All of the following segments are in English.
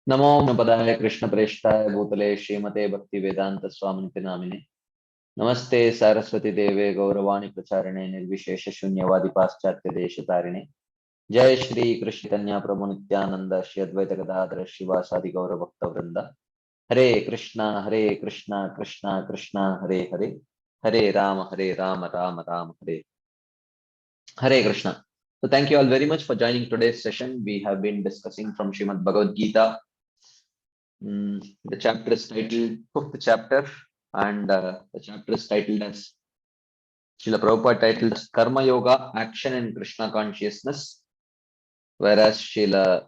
नमो पदाय कृष्ण प्रेष्ठाय भूतले श्रीमते भक्ति वेदांत स्वामिनिति नामिने नमस्ते सारस्वती देवे गौरवाणी प्रचारिणे निर्विशेष शून्यवादी पाश्चात्य देश तारिणे जय श्री कृष्ण कन्या प्रभु नित्यानंद श्री अद्वैत गदाधर श्रीवासादि गौर भक्त वृंद हरे Krishna Krishna Krishna Hare Hare Hare Ram Ram Ram Hare Hare Krishna. So thank you all very much for joining today's session. We have been discussing from Srimad Bhagavad Gita. The chapter is titled fifth chapter, and the chapter is titled as Srila Prabhupada titled as Karma Yoga, Action in Krishna Consciousness, whereas Srila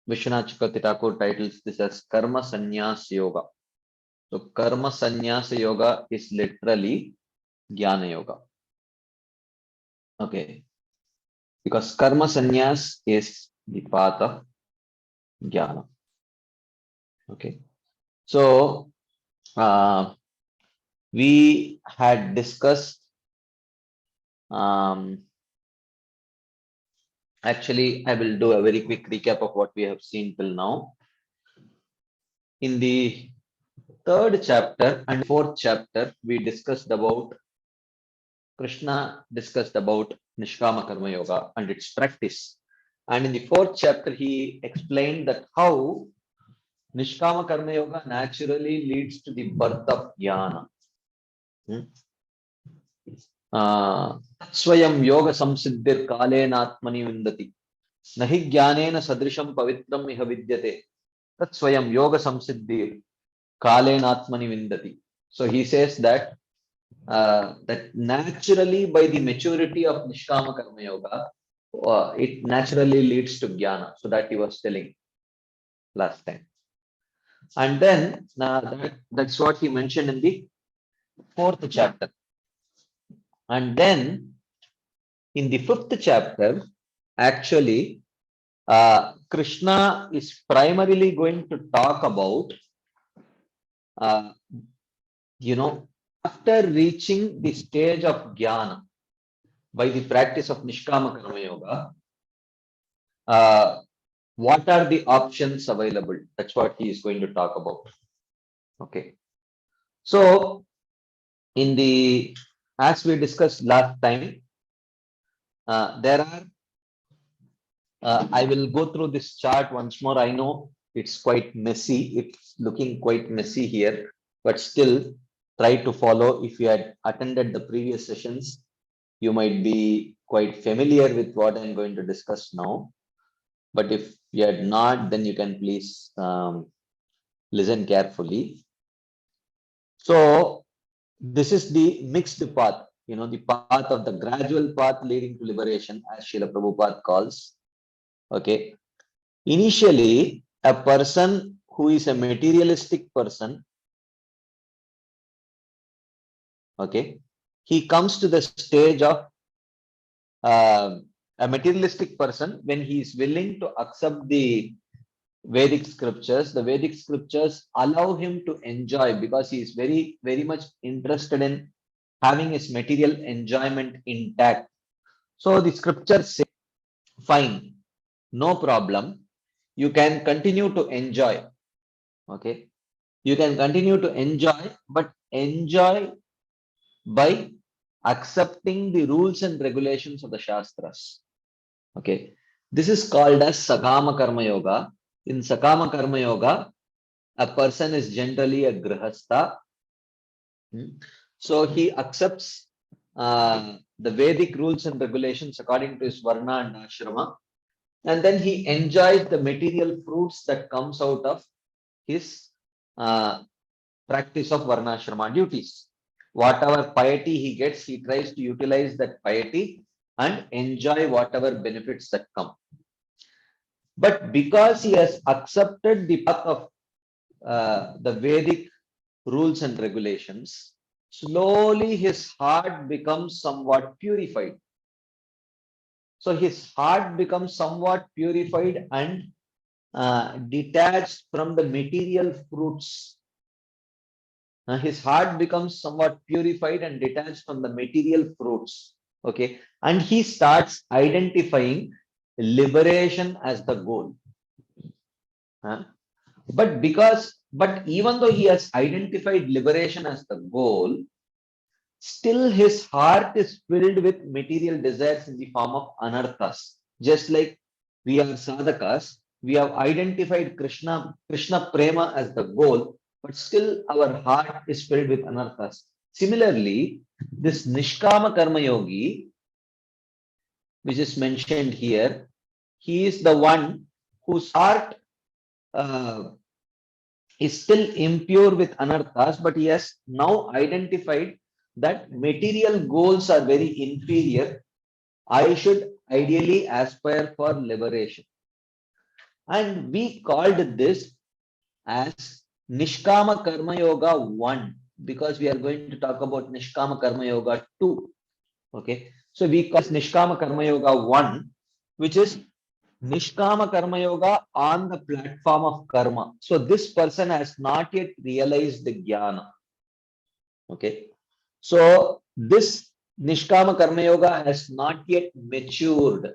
Vishwanath Chakravarti Thakur titles this as Karma Sannyas Yoga. So Karma Sannyas Yoga is literally Jnana Yoga. Okay, because Karma Sannyas is the path of Jnana. Okay, so we had discussed actually I will do a very quick recap of what we have seen till now. In the third chapter and fourth chapter, we discussed about Krishna discussed about Nishkama Karma Yoga and its practice. And in the fourth chapter, he explained that how Nishkama Karma Yoga naturally leads to the birth of Jnana. Swayam Yoga Samsiddhir Kalenatmani Vindati. Nahi Jnanena Sadrisham Pavitram Iha Vidyate. Tat Swayam Yoga Samsiddhir Kalenatmani Vindati. So he says that that naturally by the maturity of Nishkama Karma Yoga, it naturally leads to Jnana. So that he was telling last time. And then that's what he mentioned in the fourth chapter. And then in the fifth chapter, actually, Krishna is primarily going to talk about, after reaching the stage of Jnana by the practice of Nishkama Karma Yoga, what are the options available? That's what he is going to talk about. Okay. So, as we discussed last time, I will go through this chart once more. I know it's quite messy. It's looking quite messy here, but still try to follow. If you had attended the previous sessions, you might be quite familiar with what I'm going to discuss now. But if you had not, then you can please listen carefully. So this is the mixed path, the path of the gradual path leading to liberation, as Srila Prabhupada calls. Okay. Initially, a person who is a materialistic person, okay, he comes to the stage of a materialistic person when he is willing to accept the Vedic scriptures. The Vedic scriptures allow him to enjoy because he is very, very much interested in having his material enjoyment intact. So the scriptures say, fine, no problem. You can continue to enjoy. Okay. You can continue to enjoy, but enjoy by accepting the rules and regulations of the Shastras. Okay. This is called as Sakama Karma Yoga. In Sakama Karma Yoga, a person is generally a grihastha. So he accepts the Vedic rules and regulations according to his varna and ashrama, and then he enjoys the material fruits that comes out of his practice of varna ashrama duties. Whatever piety he gets, he tries to utilize that piety and enjoy whatever benefits that come. But because he has accepted the path of the Vedic rules and regulations, slowly his heart becomes somewhat purified. So his heart becomes somewhat purified and detached from the material fruits. His heart becomes somewhat purified and detached from the material fruits. Okay. And he starts identifying liberation as the goal. Huh? But even though he has identified liberation as the goal, still his heart is filled with material desires in the form of anarthas. Just like we are sadhakas, we have identified Krishna prema as the goal, but still our heart is filled with anarthas. Similarly, this Nishkama Karma Yogi, which is mentioned here, he is the one whose heart uh, is still impure with anarthas, but he has now identified that material goals are very inferior. I should ideally aspire for liberation. And we called this as Nishkama Karma Yoga 1 because we are going to talk about Nishkama Karma Yoga 2. Okay. So we call this Nishkama Karma Yoga 1, which is Nishkama Karma Yoga on the platform of karma. So this person has not yet realized the jnana. Okay. So this Nishkama Karma Yoga has not yet matured.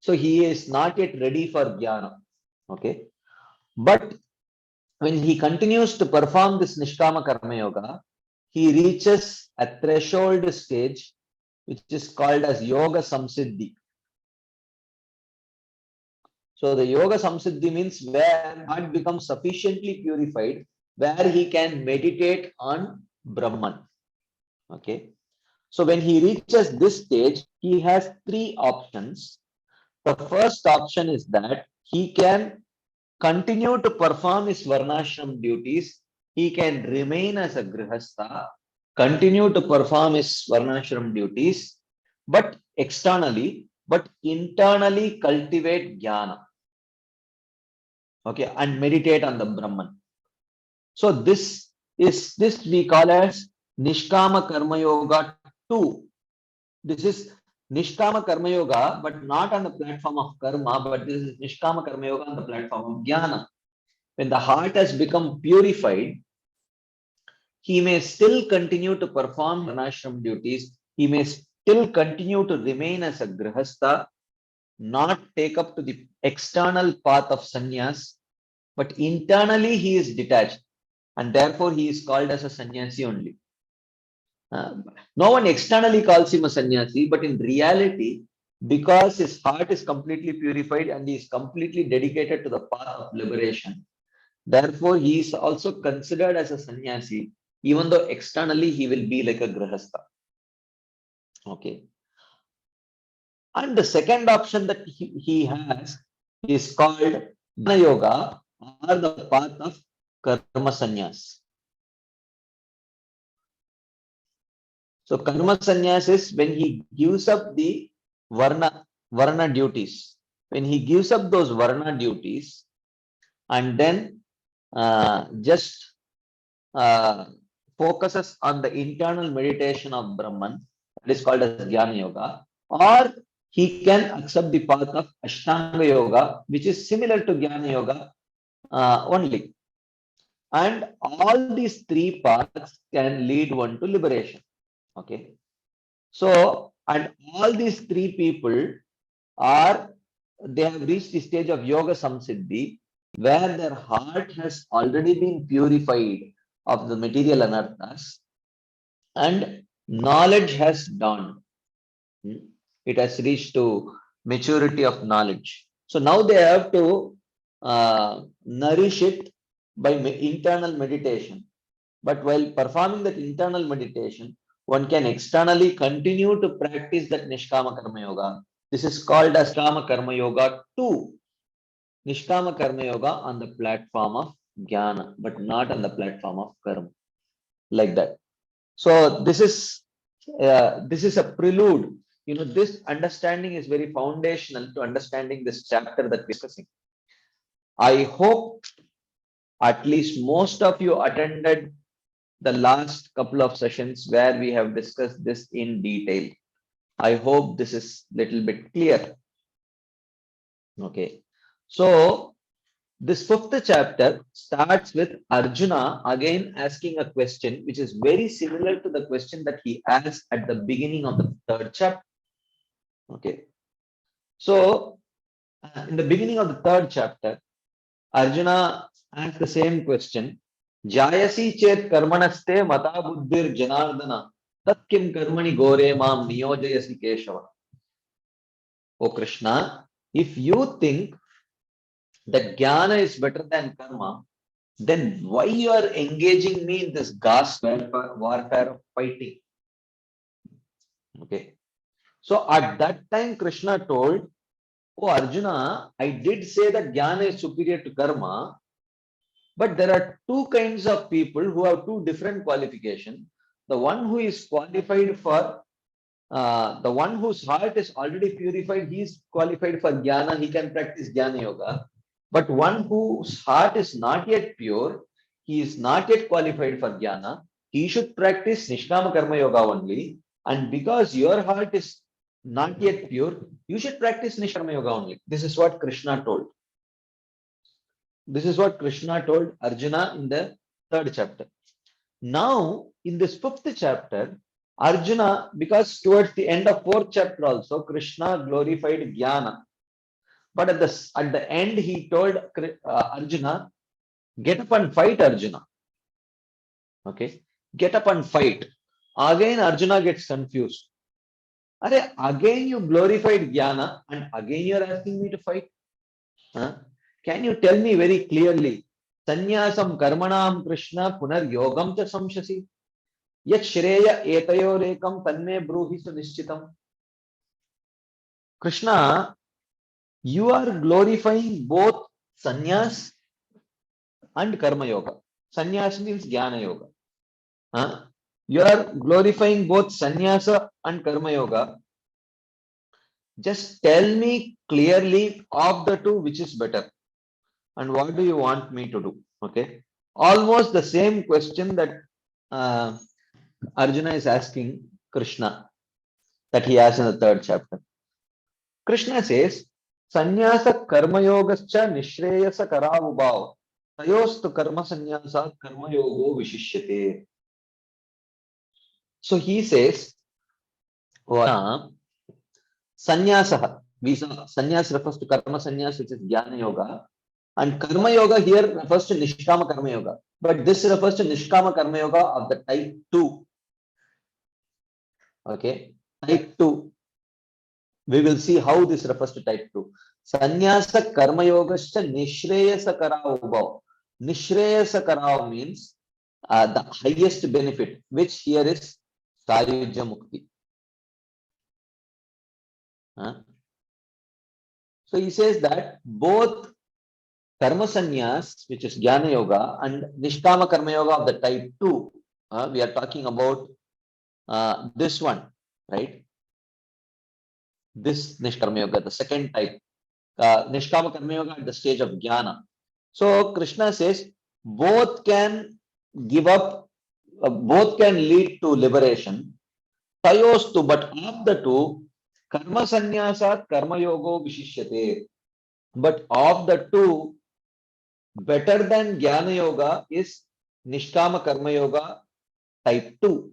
So he is not yet ready for jnana. Okay. But when he continues to perform this Nishkama Karma Yoga, he reaches a threshold stage which is called as Yoga Samsiddhi. So the Yoga Samsiddhi means where heart becomes sufficiently purified, where he can meditate on Brahman. Okay. So when he reaches this stage, he has three options. The first option is that he can continue to perform his Varnashram duties. He can remain as a Grihastha, continue to perform his Varnashram duties, but externally, but internally cultivate Jnana. Okay, and meditate on the Brahman. So this we call as Nishkama Karma Yoga 2. This is Nishkama Karma Yoga, but not on the platform of karma, but this is Nishkama Karma Yoga on the platform of Jnana. When the heart has become purified, he may still continue to perform Varnashram duties. He may still continue to remain as a Grihastha, not take up to the external path of sannyas, but internally he is detached, and therefore he is called as a sannyasi only. No one externally calls him a sannyasi, but in reality, because his heart is completely purified and he is completely dedicated to the path of liberation, therefore he is also considered as a sannyasi, even though externally he will be like a grihastha. Okay. And the second option that he has is called Jnana Yoga or the path of Karma Sannyas. So Karma Sannyas is when he gives up the Varna duties. When he gives up those Varna duties and then just focuses on the internal meditation of Brahman, that is called as Jnana Yoga, or he can accept the path of Ashtanga Yoga, which is similar to Jnana Yoga only. And all these three paths can lead one to liberation. Okay. So, and all these three people they have reached the stage of Yoga Samsiddhi, where their heart has already been purified of the material anarthas and knowledge has dawned. It has reached to maturity of knowledge. So now they have to nourish it by internal meditation. But while performing that internal meditation, one can externally continue to practice that Nishkama Karma Yoga. This is called as Kama Karma Yoga 2. Nishkama Karma Yoga on the platform of Jnana, but not on the platform of Karma. Like that. So this is a prelude. You know, this understanding is very foundational to understanding this chapter that we're discussing. I hope at least most of you attended the last couple of sessions where we have discussed this in detail. I hope this is little bit clear. Okay. So this fifth chapter starts with Arjuna again asking a question which is very similar to the question that he asked at the beginning of the third chapter. Okay. So in the beginning of the third chapter, Arjuna asked the same question. Jayasi chet karmanaste mata buddhir janardana tat kim karmani gore mam niyojayasi keshava. O Krishna, if you think that jnana is better than karma, then why you are engaging me in this gas warfare of fighting? Okay. So at that time, Krishna told, oh Arjuna, I did say that jnana is superior to karma, but there are two kinds of people who have two different qualifications. The one who is qualified for, the one whose heart is already purified, he is qualified for jnana, he can practice jnana yoga. But one whose heart is not yet pure, he is not yet qualified for jnana, he should practice Nishkama Karma Yoga only. And because your heart is not yet pure, you should practice Nishkama Yoga only. This is what Krishna told. This is what Krishna told Arjuna in the 3rd chapter. Now, in this 5th chapter, Arjuna, because towards the end of 4th chapter also, Krishna glorified Jnana. But at the end, he told Arjuna, get up and fight, Arjuna. Okay, get up and fight. Again, Arjuna gets confused. Again you glorified Jnana and again you are asking me to fight. Huh? Can you tell me very clearly? Sanyasam karmanam Krishna punar yogam cha samshasi. Yat shreya etayorekam tanme bruhi sunischitam. Krishna, you are glorifying both sannyas and karma yoga. Sannyas means jnana yoga. Huh? You are glorifying both sannyasa and karma yoga. Just tell me clearly of the two which is better. And what do you want me to do? Okay. Almost the same question that Arjuna is asking Krishna, that he has in the 3rd chapter. Krishna says, Sanyasa karma yogascha nishreyasa karavubhav tayostu karma sanyasa karma yogo vishishyate. So he says, Sanyasa, sannyas refers to karma sannyas, which is jnana yoga. And karma yoga here refers to Nishkama Karma Yoga. But this refers to Nishkama Karma Yoga of the type 2. Okay. Type 2. We will see how this refers to type 2. Sannyasa Karma Yogascha Nishreyasa Karao. Nishreyasa Karao means the highest benefit, which here is Sayujya Mukti. So he says that both Karma Sannyas, which is Jnana Yoga, and Nishkama Karma Yoga of the type 2, we are talking about this one, right? This Nishkama Yoga, the second type, Nishkama Karma Yoga at the stage of Jnana. So Krishna says both can give up, both can lead to liberation. Tayostu, but of the two, Karma Sannyasa Karma Yogo Vishishyate. But of the two, better than Jnana Yoga is Nishkama Karma Yoga type 2.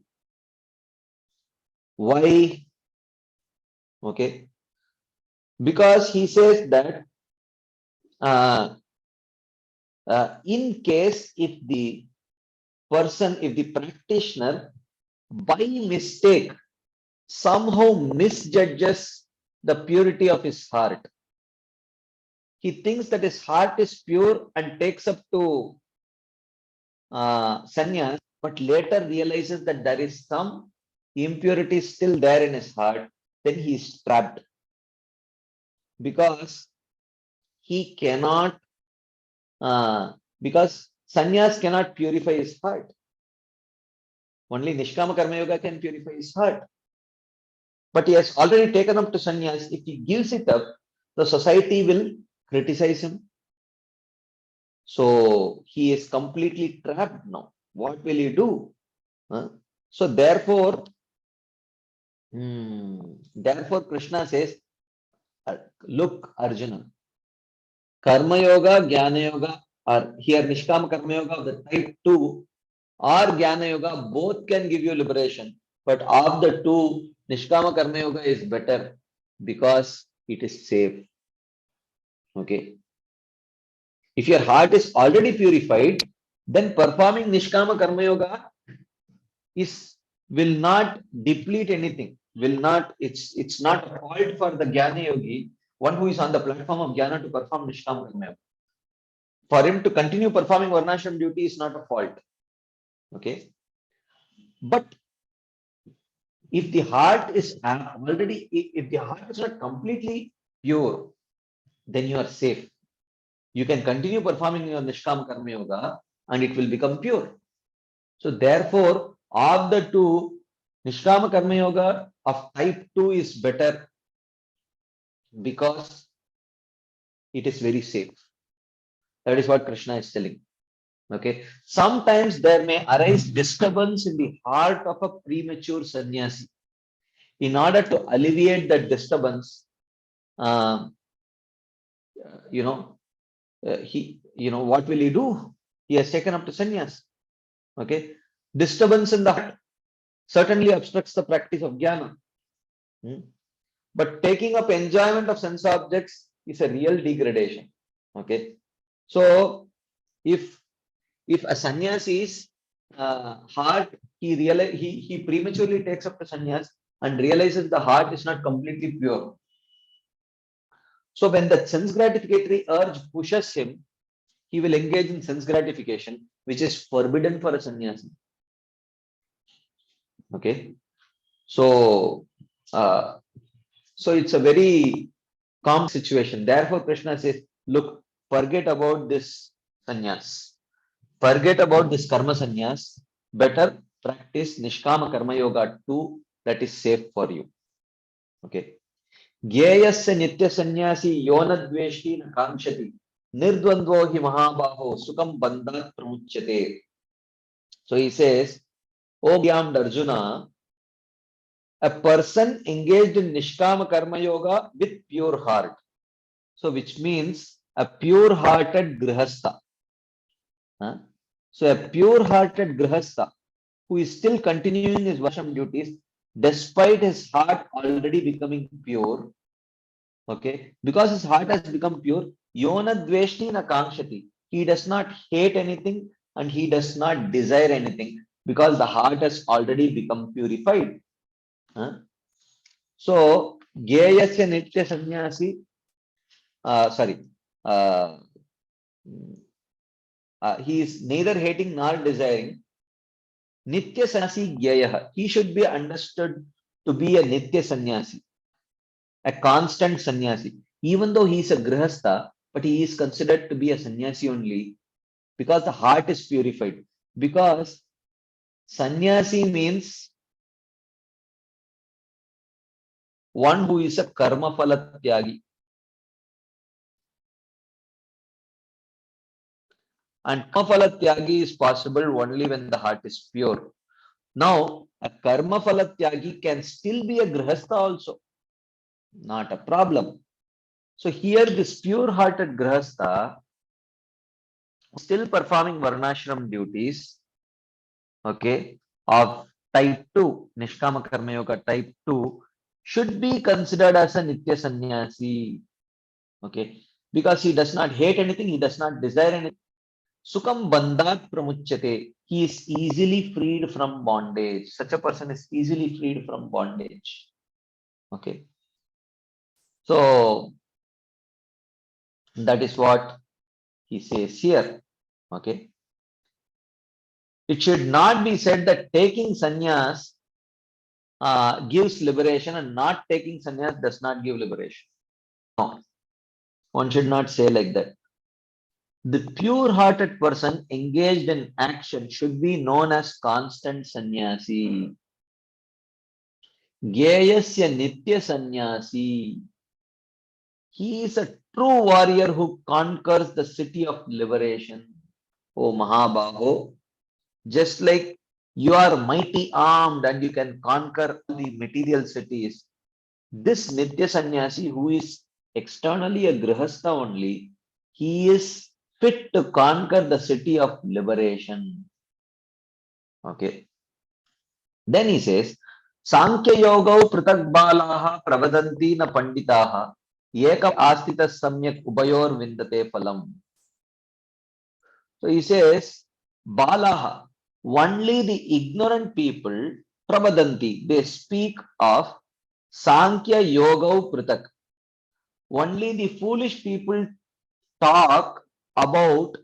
Why? Okay. Because he says that in case if the person, if the practitioner by mistake somehow misjudges the purity of his heart, he thinks that his heart is pure and takes up to sannyas, but later realizes that there is some impurity still there in his heart, then he is trapped. Because he cannot, because sannyas cannot purify his heart. Only Nishkama Karma Yoga can purify his heart. But he has already taken up to sannyas. If he gives it up, the society will criticize him. So he is completely trapped now. What will he do? So therefore, Krishna says, look, Arjuna, Karma Yoga, Jnana Yoga, or here Nishkama Karma Yoga of the type 2 or Jnana Yoga, both can give you liberation. But of the two, Nishkama Karma Yoga is better because it is safe. Okay. If your heart is already purified, then performing Nishkama Karma Yoga is will not deplete anything. Will not. It's not a fault for the Jnana Yogi, one who is on the platform of Jnana, to perform Nishkama Karma Yoga. For him to continue performing Varnashram duty is not a fault. Okay, but if the heart is already, if the heart is not completely pure, then you are safe. You can continue performing your Nishkam Karma Yoga and it will become pure. So therefore, of the two, Nishkama Karma Yoga of type 2 is better because it is very safe. That is what Krishna is telling. Okay. Sometimes there may arise disturbance in the heart of a premature sannyasi. In order to alleviate that disturbance, uh, you know, what will he do? He has taken up to sannyas. Okay. Disturbance in the heart certainly obstructs the practice of jnana. But taking up enjoyment of sense objects is a real degradation. Okay. So if a sannyasi's heart, he prematurely takes up to sannyas and realizes the heart is not completely pure. So when the sense gratificatory urge pushes him, he will engage in sense gratification, which is forbidden for a sannyasi. Okay. So it's a very calm situation. Therefore, Krishna says, look, forget about this sannyas. Forget about this karma sannyas. Better practice Nishkama Karma Yoga 2, that is safe for you. Okay. Gyeyasya nitya sannyasi yona dveshti na kamshati nirdvandvo hi mahabaho sukam bandhat pramuchyate. So he says, O Gyamd Arjuna, a person engaged in Nishkama Karma Yoga with pure heart. So which means a pure-hearted grihastha. So a pure-hearted grihastha who is still continuing his Vasham duties despite his heart already becoming pure. Okay, because his heart has become pure, Yona Dveshti na Kamshati. He does not hate anything and he does not desire anything because the heart has already become purified. So, Geyasya Nitya Sannyasi, he is neither hating nor desiring. Nitya Sannyasi Gyayah. He should be understood to be a Nitya Sannyasi, a constant sannyasi. Even though he is a grihastha, but he is considered to be a sannyasi only because the heart is purified. Because sannyasi means one who is a karma phala tyagi. And karma phala tyagi is possible only when the heart is pure. Now, a karma phala tyagi can still be a grihastha also. Not a problem. So here this pure-hearted grihastha still performing varnashram duties, okay, of type 2, Nishkama Karma Yoga type 2, should be considered as a Nitya Sannyasi, okay, because he does not hate anything, he does not desire anything. Sukam bandhat pramuchyate, he is easily freed from bondage. Such a person is easily freed from bondage, okay. So that is what he says here, okay. It should not be said that taking sannyas gives liberation and not taking sannyas does not give liberation. No, one should not say like that. The pure-hearted person engaged in action should be known as constant sannyasi. Gyeyasya nitya sannyasi. He is a true warrior who conquers the city of liberation. Oh Mahabaho, just like you are mighty armed and you can conquer all the material cities, this Nitya Sannyasi, who is externally a Grihastha only, he is fit to conquer the city of liberation. Okay. Then he says, Sankhya Yogau Pratak Balaha Pravadanti na Panditaha Eka Astita Samyak Ubayor Vindate Phalam. So he says, Balaha, only the ignorant people, Prabadanti, they speak of Sankhya Yoga Pritak. Only the foolish people talk about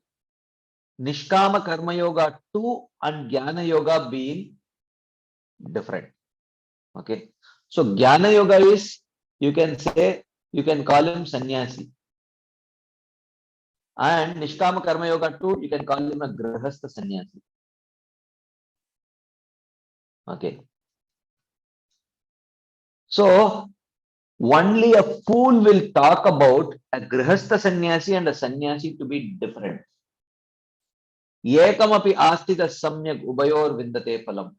Nishkama Karma Yoga 2 and Jnana Yoga being different. Okay. So Jnana Yoga is, you can say, you can call him sannyasi. And Nishkama Karma Yoga 2, you can call him a Grihastha sannyasi. Okay. So only a fool will talk about a Grihastha sannyasi and a sannyasi to be different. Ekamapi astita samyak ubayor vindate phalam.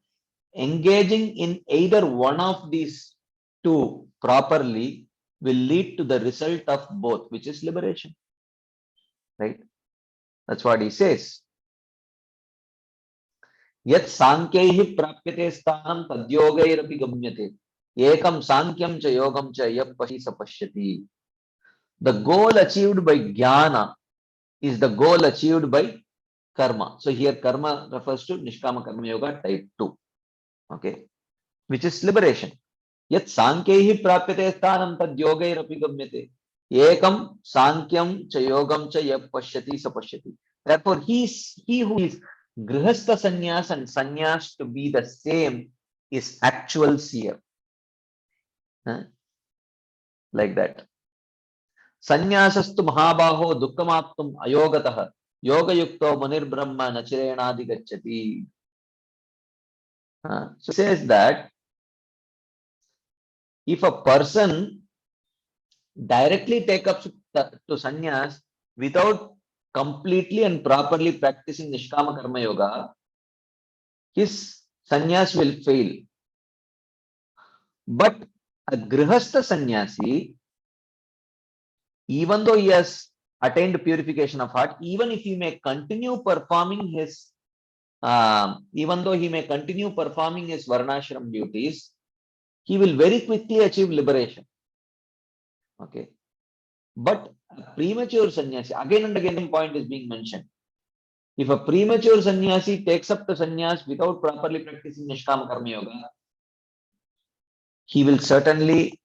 Engaging in either one of these two properly will lead to the result of both, which is liberation. Right? That's what he says. Yat sankhyaih prapyate sthanam tadyogairapi gamyate. Ekam sankyam cha yogam cha yap sapashyati. The goal achieved by jnana is the goal achieved by karma. So here karma refers to Nishkama Karma Yoga type 2. Okay. Which is liberation. Yat sankhyaih prapyate sthanam tadyogairapi gamyate. Ekam sankyam cha yogam cha yap sapashyati. Therefore, he who is grihastha sannyas and sannyas to be the same is actual seer. Like that. Sannyasastu mahabaho dukkhamaptum ayogatah yoga yukto munir brahma nachirenadi gacchati. So it says that if a person directly take up to sannyas without completely and properly practicing Nishkama Karma Yoga, his sannyas will fail. But a grihastha sannyasi, even though he has attained purification of heart, even if he may continue performing his varnashram duties, he will very quickly achieve liberation. Okay. But a premature sannyasi, again and again, the point is being mentioned. If a premature sannyasi takes up the sannyas without properly practicing Nishkama Karma Yoga, he will certainly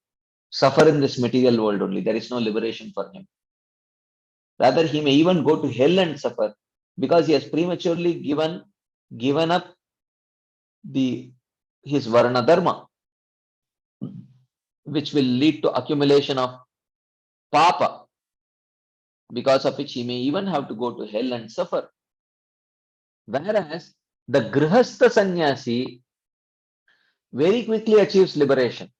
suffer in this material world only. There is no liberation for him. Rather, he may even go to hell and suffer because he has prematurely given up his varna dharma, which will lead to accumulation of papa, because of which he may even have to go to hell and suffer. Whereas the grihastha sannyasi very quickly achieves liberation.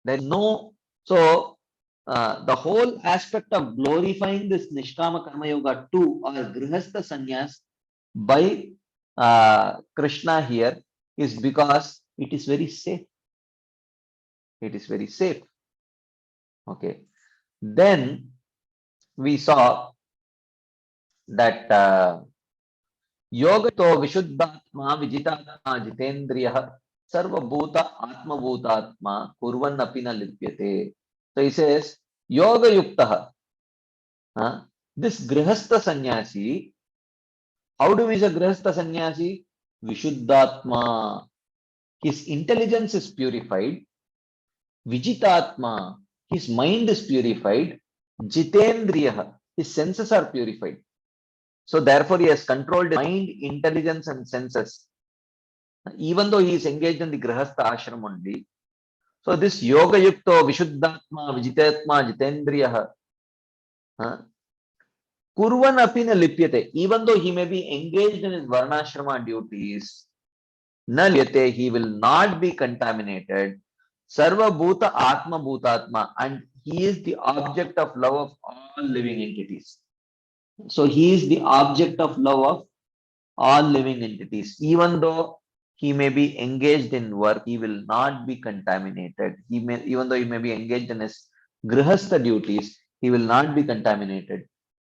There is no, so the whole aspect of glorifying this Nishkama Karma Yoga 2 or grihastha sannyas by Krishna here is because it is very safe. It is very safe. Okay. Then we saw that yoga to vishuddhatma vijitatma jitendriya sarva bhuta atma bhutatma kurvan apina lipyate. So he says yoga yukta. This grihastha sannyasi, how do we say grihastha sannyasi? Vishuddhatma. His intelligence is purified. Vijitatma. His mind is purified. Jitendriya. His senses are purified. So therefore, he has controlled his mind, intelligence, and senses. Even though he is engaged in the grihastha ashram only. So this yoga yukto vishuddhatma, vijitatma, jitendriya. Kurvan apina lipyate. Even though he may be engaged in his varnashrama duties, na lipyate, he will not be contaminated. Sarva bhuta atma bhutatma, and he is the object of love of all living entities. So he is the object of love of all living entities. Even though he may be engaged in work, he will not be contaminated. Even though he may be engaged in his grihastha duties, he will not be contaminated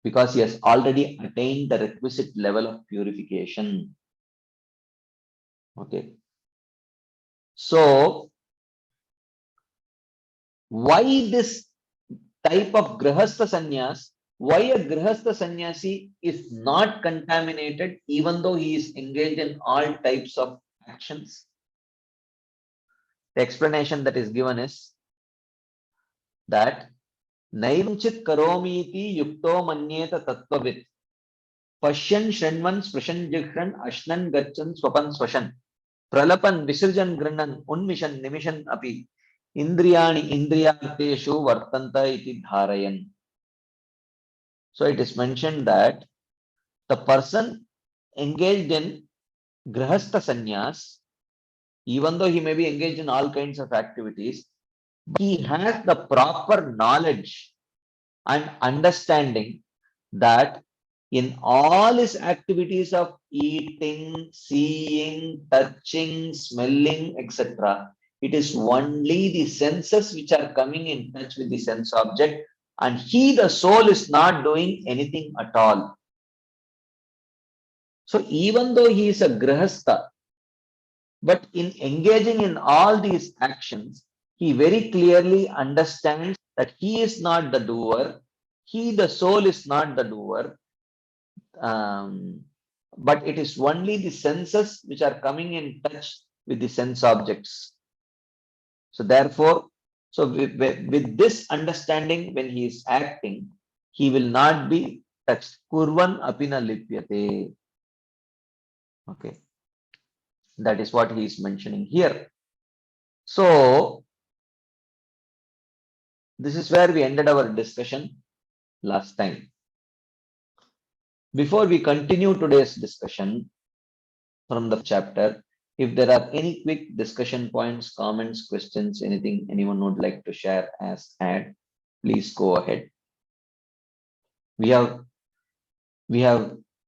because he has already attained the requisite level of purification. Okay. So, why this type of grihastha sannyas why a grihastha sannyasi is not contaminated even though he is engaged in all types of actions? The explanation that is given is that Naimchit karomiti yukto manyeta tattvavit Pashyan Shenman Sprishan Jikran Ashnan Gachan Swapan Swashan Pralapan Visirjan Grannan Unmishan Nimishan Api Indriyani Indriyarteshu Vartanta iti Dharayan. So it is mentioned that the person engaged in Grihastha Sannyas, even though he may be engaged in all kinds of activities, he has the proper knowledge and understanding that in all his activities of eating, seeing, touching, smelling, etc., it is only the senses which are coming in touch with the sense object, and he, the soul, is not doing anything at all. So even though he is a grihastha, but in engaging in all these actions, he very clearly understands that he is not the doer, he, the soul, is not the doer, but it is only the senses which are coming in touch with the sense objects. So therefore, so with this understanding, when he is acting, he will not be touched. Kurvan apina lipyate. Okay, that is what he is mentioning here. So this is where we ended our discussion last time. Before we continue today's discussion from the chapter, if there are any quick discussion points, comments, questions, anything anyone would like to share as add, please go ahead. We have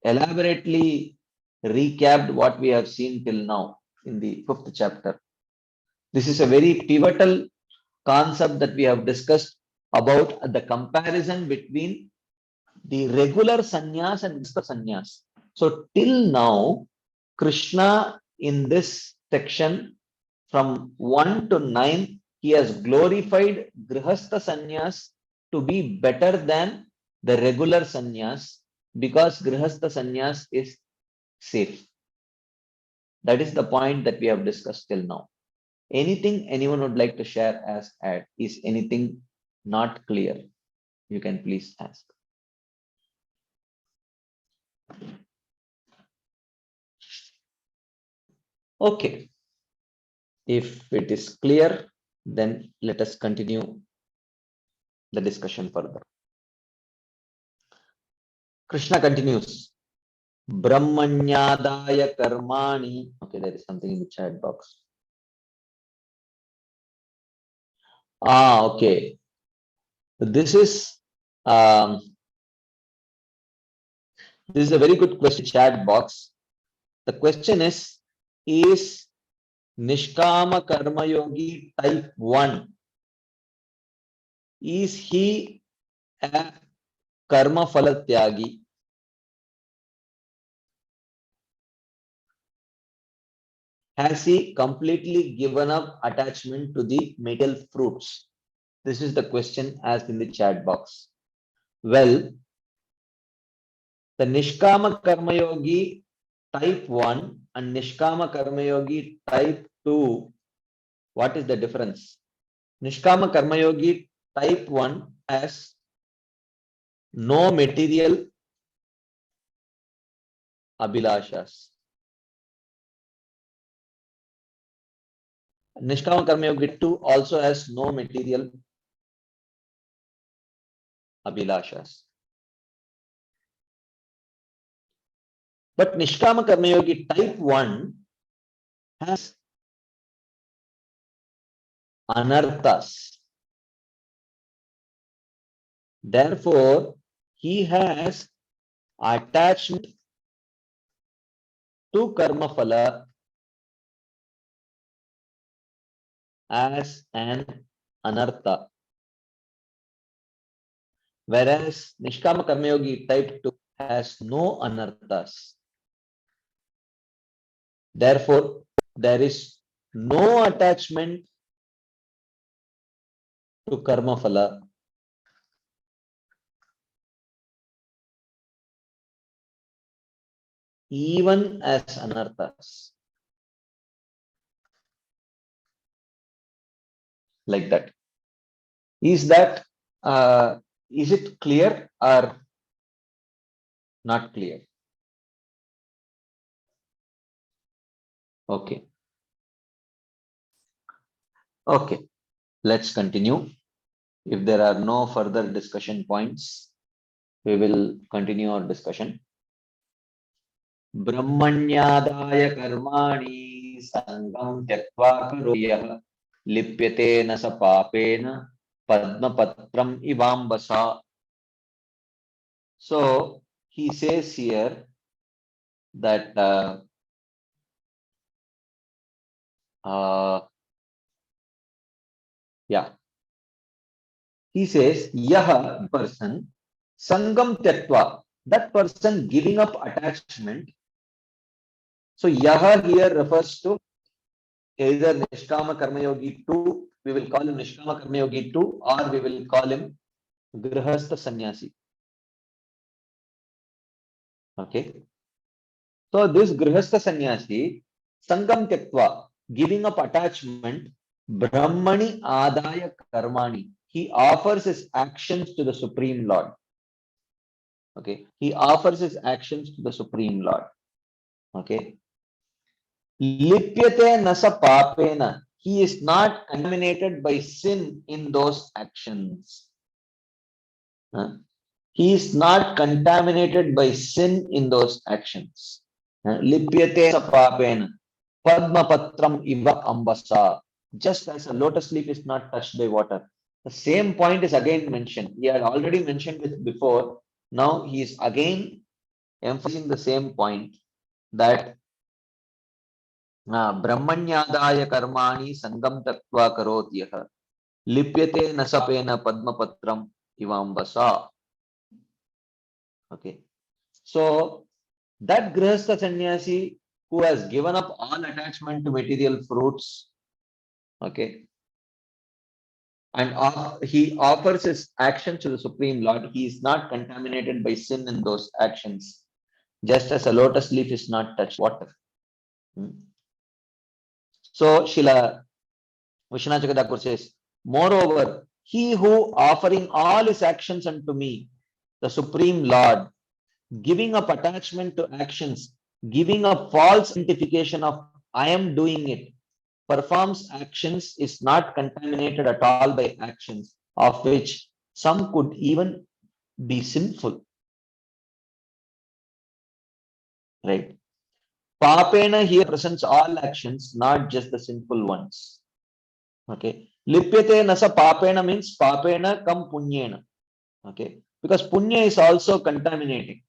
elaborately recapped what we have seen till now in the 5th chapter. This is a very pivotal concept that we have discussed about the comparison between the regular sannyas and the sannyas. So till now, Krishna in this section from 1 to 9, he has glorified Grihastha sannyas to be better than the regular sannyas because Grihastha sannyas is safe. That is the point that we have discussed till now. Anything anyone would like to share as add? Is anything not clear? You can please ask. Okay. If it is clear, then let us continue the discussion further. Krishna continues. Brahmanyadaya karmani. Okay, there is something in the chat box. Okay. This is a very good question, chat box. The question is Nishkama Karma Yogi type 1, is he a Karma Phala Tyagi? Has he completely given up attachment to the material fruits? This is the question asked in the chat box. Well, the Nishkama Karma Yogi type 1 and Nishkama Karma Yogi type 2, what is the difference? Nishkama Karma Yogi type 1 has no material abhilashas. Nishkama Karma Yogi 2 also has no material abhilashas. But Nishkama Karma Yogi type 1 has anarthas. Therefore, he has attachment to karma phala as an anartha. Whereas Nishkama Karma Yogi type 2 has no anarthas. Therefore, there is no attachment to karma phala. even as anarthas. Like that. Is it clear or not clear? Okay. Okay. Let's continue. If there are no further discussion points, we will continue our discussion. ब्रह्मण्यादाय कर्माणि संगं त्यक्त्वा करोति यः लिप्यते न स पापेन padmapatram ivambasa. So he says here that he says yaha person sangam tyaktva, that person giving up attachment. So yaha here refers to either Nishkama Karma Yogi 2, we will call him Nishkama Karma Yogi 2, or we will call him Grihastha Sannyasi. Okay. So this Grihastha Sannyasi, Sangam Tyaktva, giving up attachment, Brahmani Adaya Karmani, he offers his actions to the Supreme Lord. Okay. He offers his actions to the Supreme Lord. Okay. Lipyate nasa papena, he is not contaminated by sin in those actions. He is not contaminated by sin in those actions. Lipyate nasa papena, padmapatram iva ambasa, just as a lotus leaf is not touched by water. The same point is again mentioned. He had already mentioned it before. Now he is again emphasizing the same point, that ब्रह्मण्यादाय कर्माणि संगम त्यक्त्वा करोति यः लिप्यते न सपेन padmapatram ivambasa. Okay, so that grihastha sannyasi who has given up all attachment to material fruits, okay, and he offers his actions to the Supreme Lord, he is not contaminated by sin in those actions, just as a lotus leaf is not touched water. So Srila Vishwanath Chakravarti says, moreover, he who offering all his actions unto me, the Supreme Lord, giving up attachment to actions, giving up false identification of I am doing it, performs actions, is not contaminated at all by actions, of which some could even be sinful. Right? Papena here presents all actions, not just the sinful ones. Okay. Lipyate nasa papena means papena kam punyena. Okay. Because punya is also contaminating.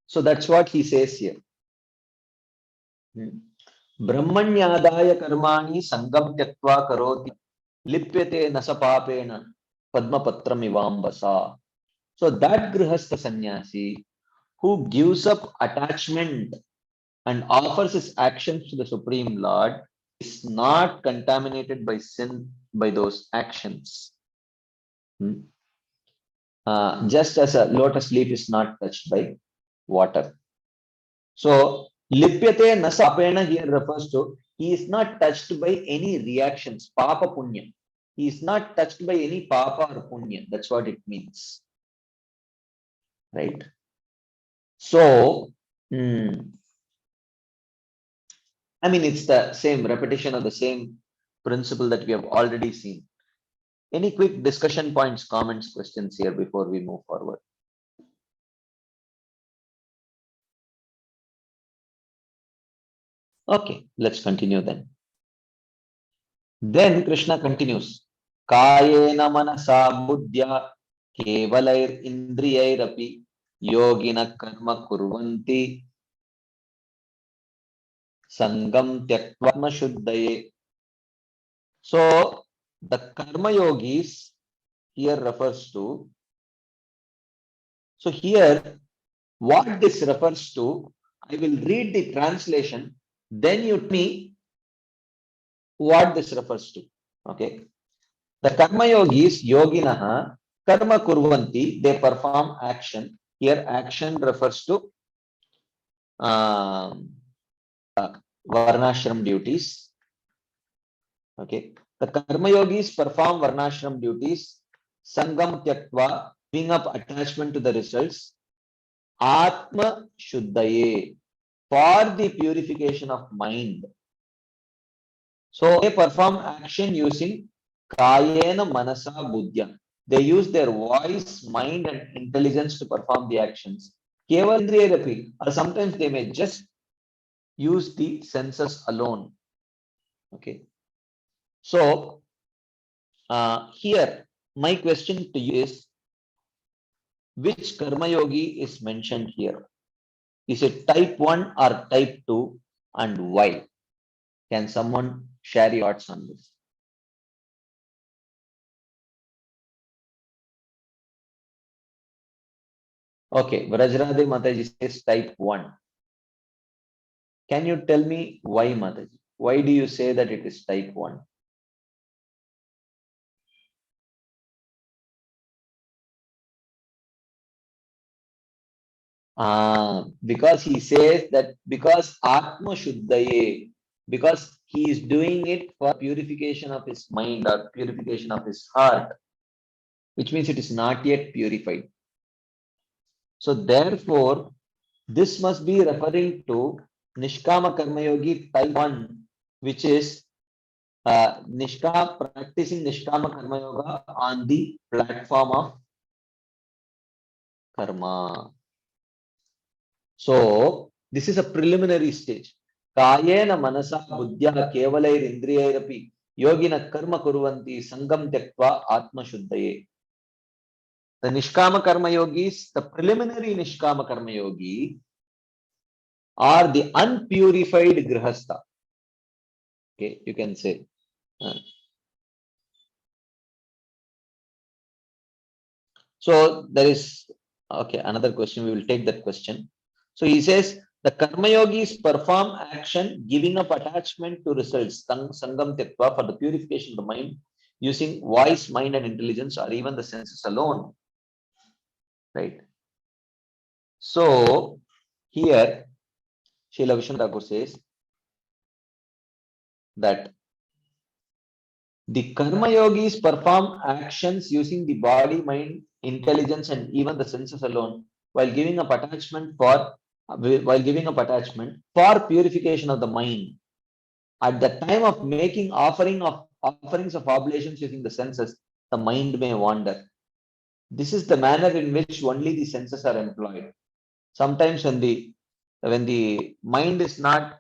So that's what he says here. Brahmanyadaya karmani sangam tyaktva karoti lipyate nasa papena padmapatram ivambasa. So that grihastha sannyasi who gives up attachment and offers his actions to the Supreme Lord is not contaminated by sin by those actions. Just as a lotus leaf is not touched by water. So, lipyate nasapena here refers to he is not touched by any reactions, papa punya. He is not touched by any papa or punya. That's what it means. Right? So, I mean, it's the same repetition of the same principle that we have already seen. Any quick discussion points, comments, questions here before we move forward? Okay, let's continue then. Then Krishna continues. Kayena manasa buddhya kevalair indriyairapi yogina karma kurvanti sangam tyaktva shuddhaye. So the karma yogis here refers to. So here what this refers to, I will read the translation, then you tell me what this refers to. Okay. The karma yogis yoginaha karma kurvanti, they perform action. Here action refers to varnashram duties. Okay. The karma yogis perform varnashram duties. Sangam tyaktva, giving up attachment to the results. Atma shuddhaye, for the purification of mind. So they perform action using kayena manasa buddhya. They use their voice, mind, and intelligence to perform the actions. Keval indriya, or sometimes they may just use the senses alone. Okay. So here my question to you is, which karma yogi is mentioned here? Is it type 1 or type 2, and why? Can someone share your thoughts on this? Okay, Vrajradhe Mataji says type 1. Can you tell me why, Mataji? Why do you say that it is type 1? Because he says that because Atma Shuddhaye, because he is doing it for purification of his mind or purification of his heart, which means it is not yet purified. So therefore, this must be referring to Nishkama Karma Yogi type 1, which is practicing Nishkama Karma Yoga on the platform of karma. So this is a preliminary stage. Kayena manasa buddhya kevalair indriyairapi yogina karma kuruvanti sangam tyaktva atma shuddhaye. The Nishkama Karma Yogis, the preliminary Nishkama Karma Yogi, are the unpurified Grihastha. Okay, you can say. So there is, okay, another question. We will take that question. So he says, the Karma Yogis perform action giving up attachment to results, Sangam Tektva, for the purification of the mind using voice, mind, and intelligence, or even the senses alone. Right. So here, Srila Vishnu Thakur says that the Karma Yogis perform actions using the body, mind, intelligence, and even the senses alone while giving up attachment for purification of the mind. At the time of making offerings of oblations using the senses, the mind may wander. This is the manner in which only the senses are employed. Sometimes when the mind is not,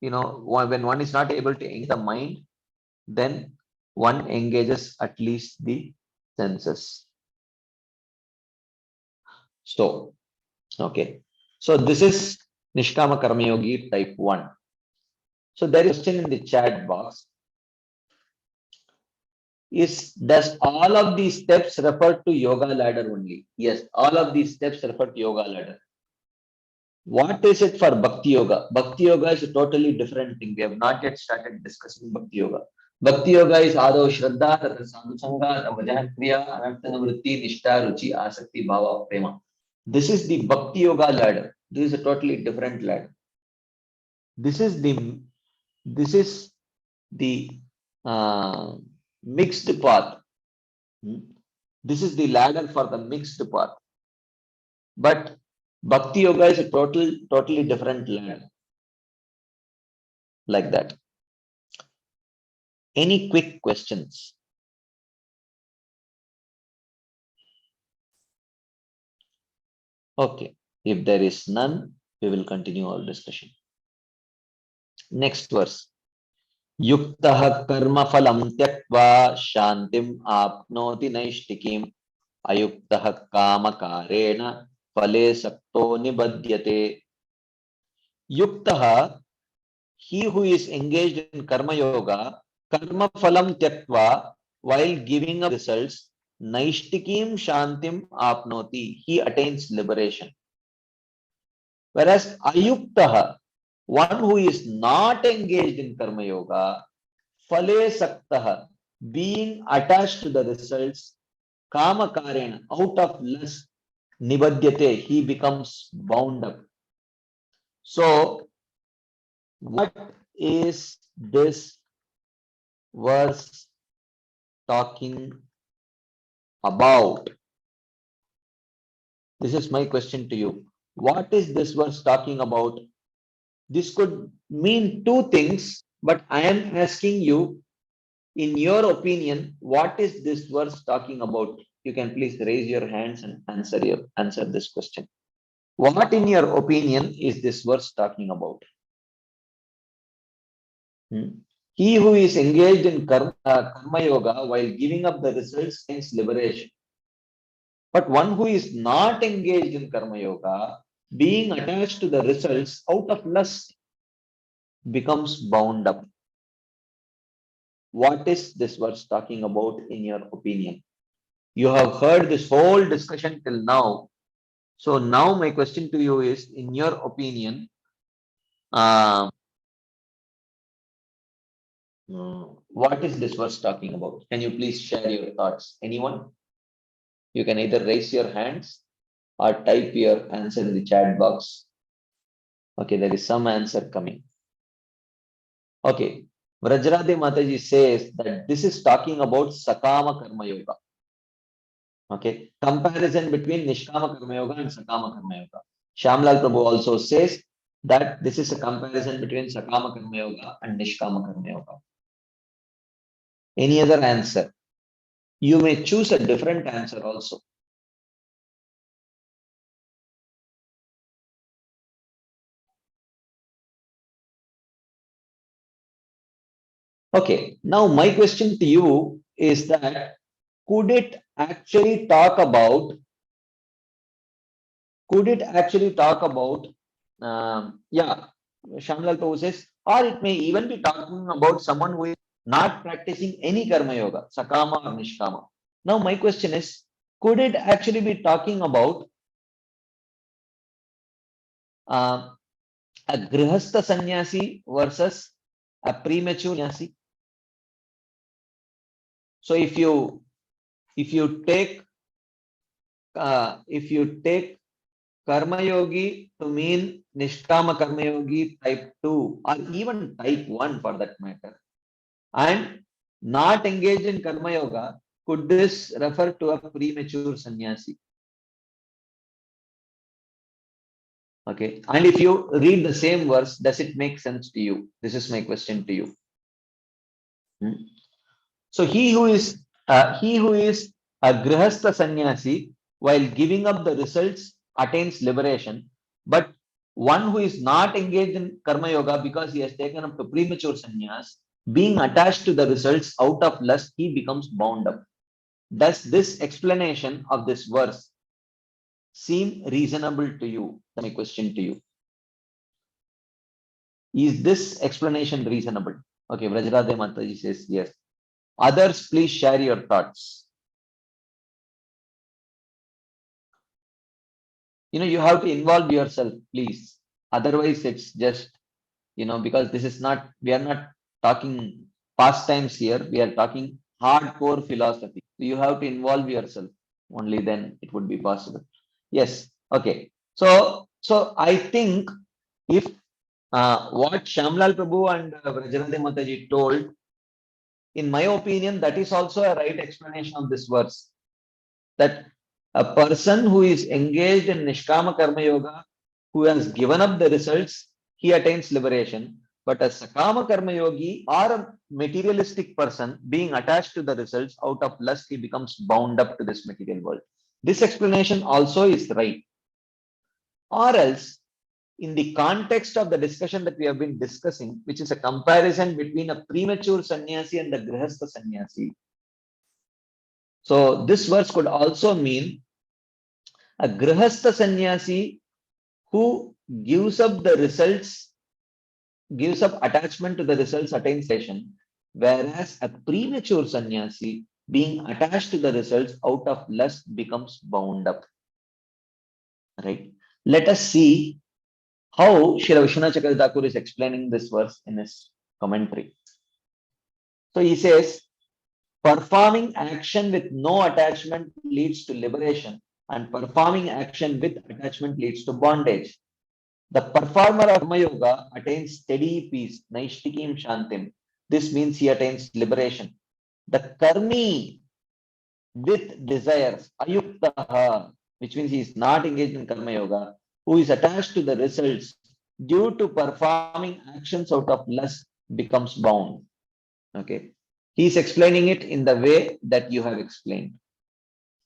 when one is not able to engage the mind, then one engages at least the senses. So, okay. So this is Nishkama Karma Yogi type 1. So there is a question in the chat box. Does all of these steps refer to yoga ladder only? Yes, all of these steps refer to yoga ladder. What is it for Bhakti Yoga? Bhakti Yoga is a totally different thing. We have not yet started discussing Bhakti Yoga. Bhakti Yoga is Ado Shraddha, Tatra Sadhusanga, Navajahan Kriya, Anarthana Vritti, Nishtha, Ruchi, Asakti, Bhava, Prema. This is the Bhakti Yoga ladder. This is a totally different ladder. This is the mixed path. This is the ladder for the mixed path. But Bhakti Yoga is a totally different ladder. Like that. Any quick questions? Okay. If there is none, we will continue our discussion. Next verse. Yuktah karma phalam tyaktva shantim apnoti naishtikim ayuktah kama karena phale sakto nibadhyate. Yuktah, he who is engaged in karma yoga, karma phalam tyaktva, while giving up results, naishtikim shantim apnoti, he attains liberation. Whereas ayuktah, one who is not engaged in karma yoga, phale saktah, being attached to the results, kama karena, out of lust, Nibadyate, he becomes bound up. So, what is this verse talking about? This is my question to you. What is this verse talking about? This could mean two things, but I am asking you, in your opinion, what is this verse talking about? You can please raise your hands and answer this question. What, in your opinion, is this verse talking about? He who is engaged in karma yoga while giving up the results gains liberation. But one who is not engaged in karma yoga, being attached to the results out of lust, becomes bound up. What is this verse talking about, in your opinion? You have heard this whole discussion till now. So now my question to you is, in your opinion, uh, what is this verse talking about? Can you please share your thoughts? Anyone? You can either raise your hands or type your answer in the chat box. Okay, there is some answer coming. Okay, Vrajradhe Mataji says that this is talking about Sakama Karma Yoga. Okay, comparison between Nishkama Karma Yoga and Sakama Karma Yoga. Shamlal Prabhu also says that this is a comparison between Sakama Karma Yoga and Nishkama Karma Yoga. Any other answer? You may choose a different answer also. Okay, now my question to you is that could it actually talk about yeah, Shamlal Prabhu says, or it may even be talking about someone who is not practicing any karma yoga, sakama or nishkama. Now my question is, could it actually be talking about uh, a grihastha sannyasi versus a premature sannyasi? So if you take karma yogi to mean nishkama karma yogi type 2 or even type 1 for that matter, and not engaged in karma yoga, could this refer to a premature sannyasi? Okay, and if you read the same verse, does it make sense to you? This is my question to you. So he who is a grihastha sannyasi while giving up the results attains liberation, but one who is not engaged in karma yoga because he has taken up to premature sannyas, being attached to the results out of lust, he becomes bound up. Does this explanation of this verse seem reasonable to you? That's my question to you. Is this explanation reasonable? Okay, Vrajradhe Mataji says yes. Others, please share your thoughts. You have to involve yourself, please. Otherwise it's just, because this is not, we are not talking pastimes here, we are talking hardcore philosophy. So you have to involve yourself, only then it would be possible. Yes. Okay, so I think, if what Shamlal Prabhu and Vrajradhe Mataji told, in my opinion, that is also a right explanation of this verse, that a person who is engaged in Nishkama Karma Yoga, who has given up the results, he attains liberation. But a Sakama Karma Yogi or a materialistic person being attached to the results out of lust, he becomes bound up to this material world. This explanation also is right. Or else, in the context of the discussion that we have been discussing, which is a comparison between a premature sannyasi and the grihastha sannyasi. So this verse could also mean a grihastha sannyasi who gives up the results, gives up attachment to the results attains liberation, whereas a premature sannyasi being attached to the results out of lust becomes bound up. Right? Let us see how Srila Vishwanath Chakravarti Thakur is explaining this verse in his commentary. So he says, performing action with no attachment leads to liberation, and performing action with attachment leads to bondage. The performer of Karma Yoga attains steady peace, Naishtikim Shantim. This means he attains liberation. The Karmi with desires, Ayuktaha, which means he is not engaged in Karma Yoga, who is attached to the results due to performing actions out of lust, becomes bound. Okay. He is explaining it in the way that you have explained.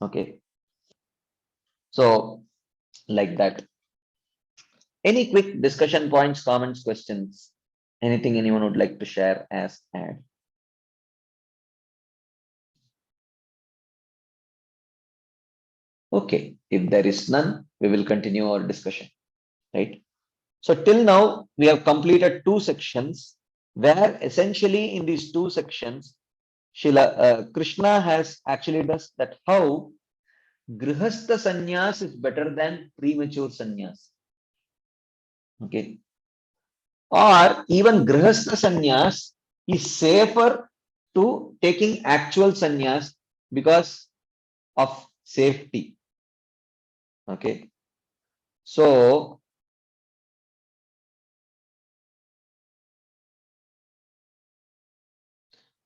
Okay. So, like that. Any quick discussion points, comments, questions? Anything anyone would like to share as add? Okay, if there is none, we will continue our discussion, right? So till now, we have completed two sections where essentially in these two sections, Krishna has actually does that how Grihastha sannyas is better than premature sannyas. Okay. Or even Grihastha sannyas is safer to taking actual sannyas because of safety. Okay. So,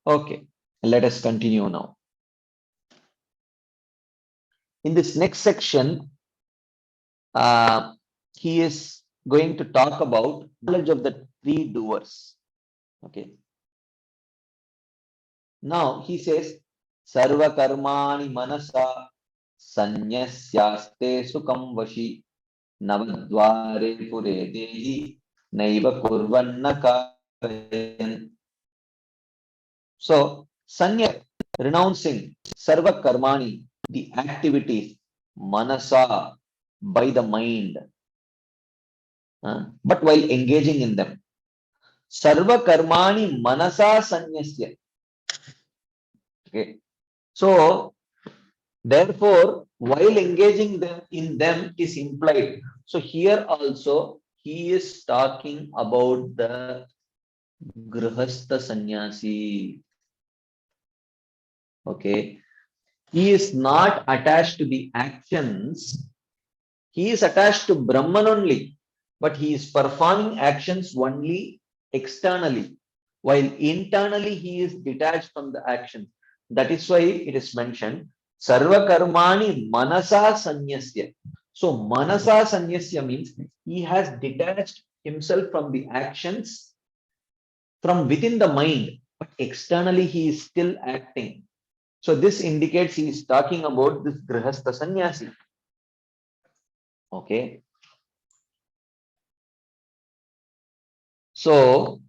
okay, let us continue now. In this next section, he is going to talk about knowledge of the three doers. Okay. Now he says, Sarva karmani manasa sanyasyaste sukam vashi navadvare pure dehi naiva kurvanna karayan. So, sanya, renouncing sarva karmani, the activities, manasa, by the mind, but while engaging in them. Sarva karmani manasa sanyasya. Okay. So, therefore, while engaging them in them is implied. So here also he is talking about the grihastha sannyasi. Okay. He is not attached to the actions. He is attached to Brahman only, but he is performing actions only externally, while internally he is detached from the action. That is why it is mentioned, Sarva karmani manasa sanyasya. So manasa sanyasya means he has detached himself from the actions from within the mind, but externally he is still acting. So this indicates he is talking about this grihastha sannyasi. Okay. So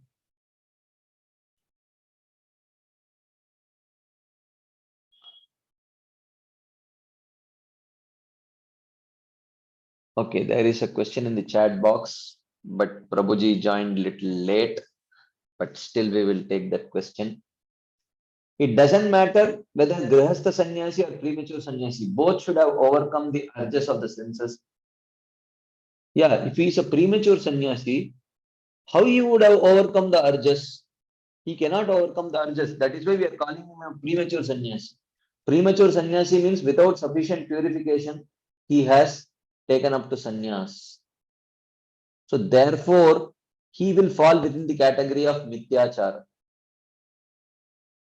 okay, there is a question in the chat box, but Prabhuji joined little late, but still we will take that question. It doesn't matter whether Grihastha sannyasi or premature sannyasi, both should have overcome the urges of the senses. Yeah, if he is a premature sannyasi, how he would have overcome the urges? He cannot overcome the urges. That is why we are calling him a premature sannyasi. Premature sannyasi means without sufficient purification, he has taken up to sannyas. So therefore, he will fall within the category of mithyachara.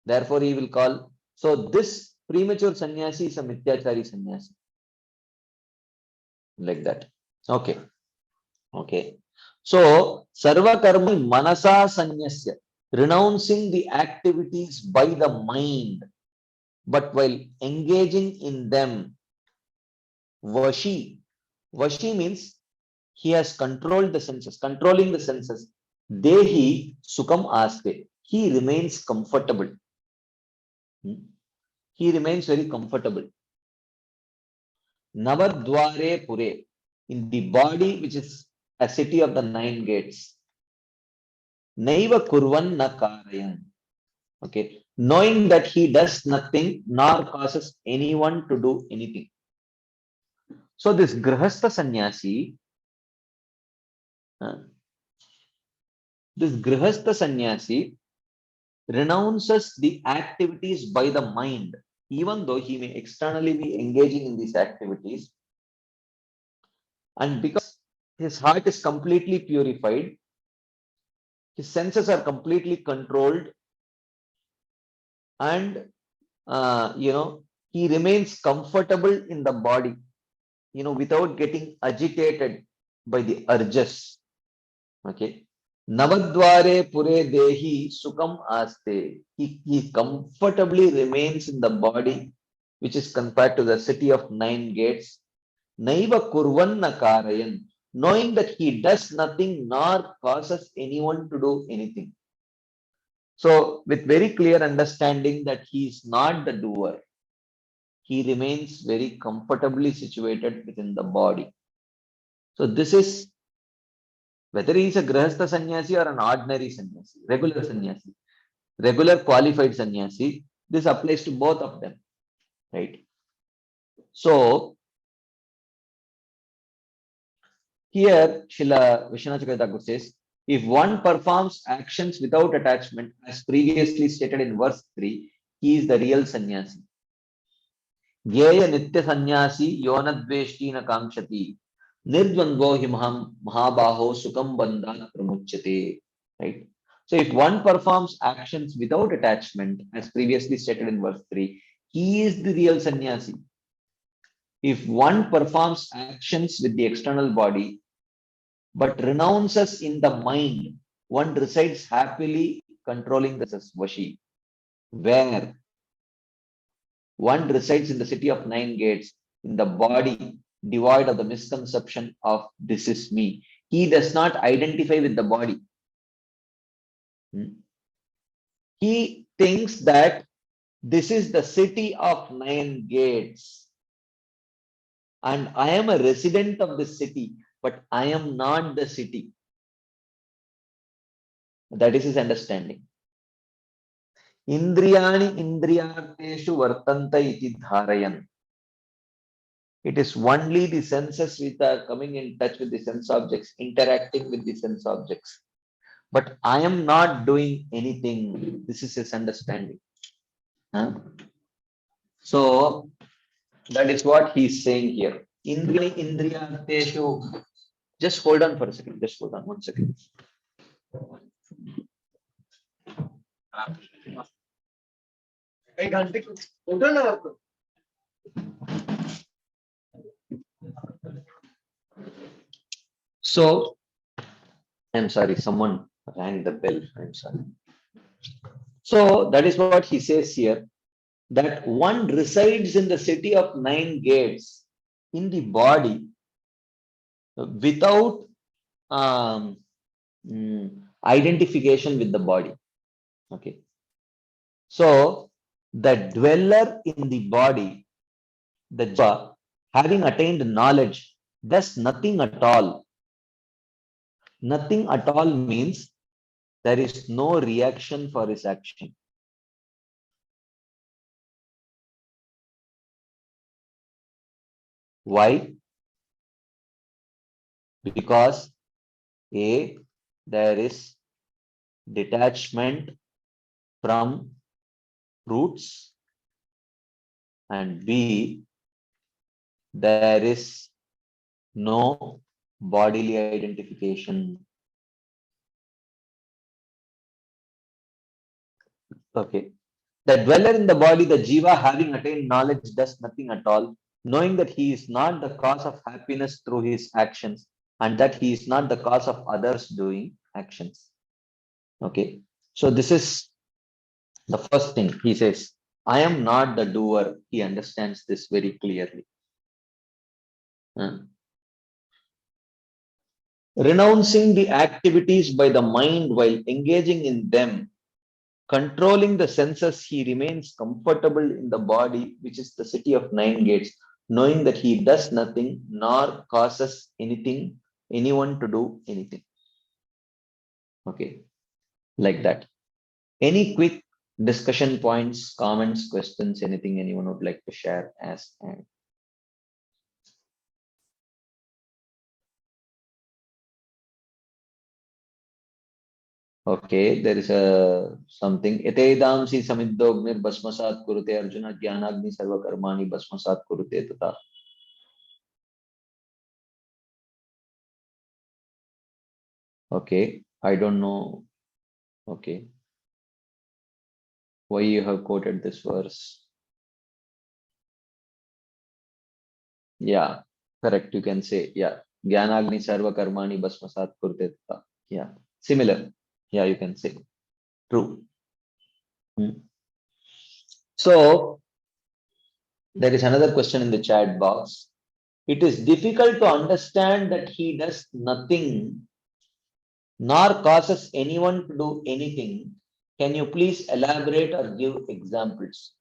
Therefore, he will call. So this premature sannyasi is a mithyachari sannyasi. Like that. Okay. Okay. So sarva karma manasa sanyasya, renouncing the activities by the mind, but while engaging in them. Vashi. Vashi means he has controlled the senses, controlling the senses. Dehi sukam aste. He remains comfortable. He remains very comfortable. Navadware pure. In the body, which is a city of the 9 gates. Naiva kurvan na karayan. Okay. Knowing that he does nothing nor causes anyone to do anything. So this grihastha sannyasi, renounces the activities by the mind. even though he may externally be engaging in these activities, and because his heart is completely purified, his senses are completely controlled, and he remains comfortable in the body, without getting agitated by the urges. Okay. Navadware pure dehi sukam aste. He comfortably remains in the body, which is compared to the city of 9 gates. Naiva kurvanna karayan, knowing that he does nothing nor causes anyone to do anything. So, with very clear understanding that he is not the doer, he remains very comfortably situated within the body. So, this is whether he is a grahastha sannyasi or an ordinary sannyasi, regular qualified sannyasi, this applies to both of them, right? So, here Srila Vishwanath Chakravarti Thakur says, if one performs actions without attachment, as previously stated in verse 3, he is the real sannyasi. Gyeya nitya sannyasi yonadveshti na kamshati nirjvanvo himaham mahabaho sukam bandhan pramuchyate. Right? So if one performs actions without attachment, as previously stated in verse 3, he is the real sannyasi. If one performs actions with the external body, but renounces in the mind, one resides happily controlling the Vashi, where one resides in the city of 9 gates, in the body devoid of the misconception of this is me. He does not identify with the body. He thinks that this is the city of 9 gates, and I am a resident of the city, but I am not the city. That is his understanding. Indriyani indriyarteshu vartanta iti dharayan. It is only the senses which are coming in touch with the sense objects, interacting with the sense objects. But I am not doing anything. This is his understanding. Huh? So that is what he's saying here. Indriyarteshu. Just hold on for a second. Just hold on 1 second. So I'm sorry, someone rang the bell. I'm sorry. So that is what he says here, that one resides in the city of 9 gates in the body without identification with the body. Okay. So the dweller in the body, the jiva, having attained knowledge, does nothing at all. Nothing at all means there is no reaction for his action. Why? Because A, there is detachment from roots, and B, there is no bodily identification. Okay. The dweller in the body, the jiva, having attained knowledge, does nothing at all, knowing that he is not the cause of happiness through his actions, and that he is not the cause of others doing actions. Okay. So this is the first thing he says. I am not the doer. He understands this very clearly. Renouncing the activities by the mind while engaging in them, controlling the senses, he remains comfortable in the body, which is the city of 9 gates, knowing that he does nothing nor causes anyone to do anything. Okay, like that. Any quick discussion points, comments, questions, anything anyone would like to share as and Okay, there is a something. Etedamsi samiddhognir basmasat kurute Arjuna jnanagni sarva karmani basmasat kurute tata. Okay, I don't know. Okay, why you have quoted this verse? Yeah, correct. You can say, yeah. Jnanagni sarva karmani basmasat kurute tata. Yeah, similar. Yeah, you can say. True. Hmm. So, there is another question in the chat box. It is difficult to understand that he does nothing nor causes anyone to do anything. Can you please elaborate or give examples?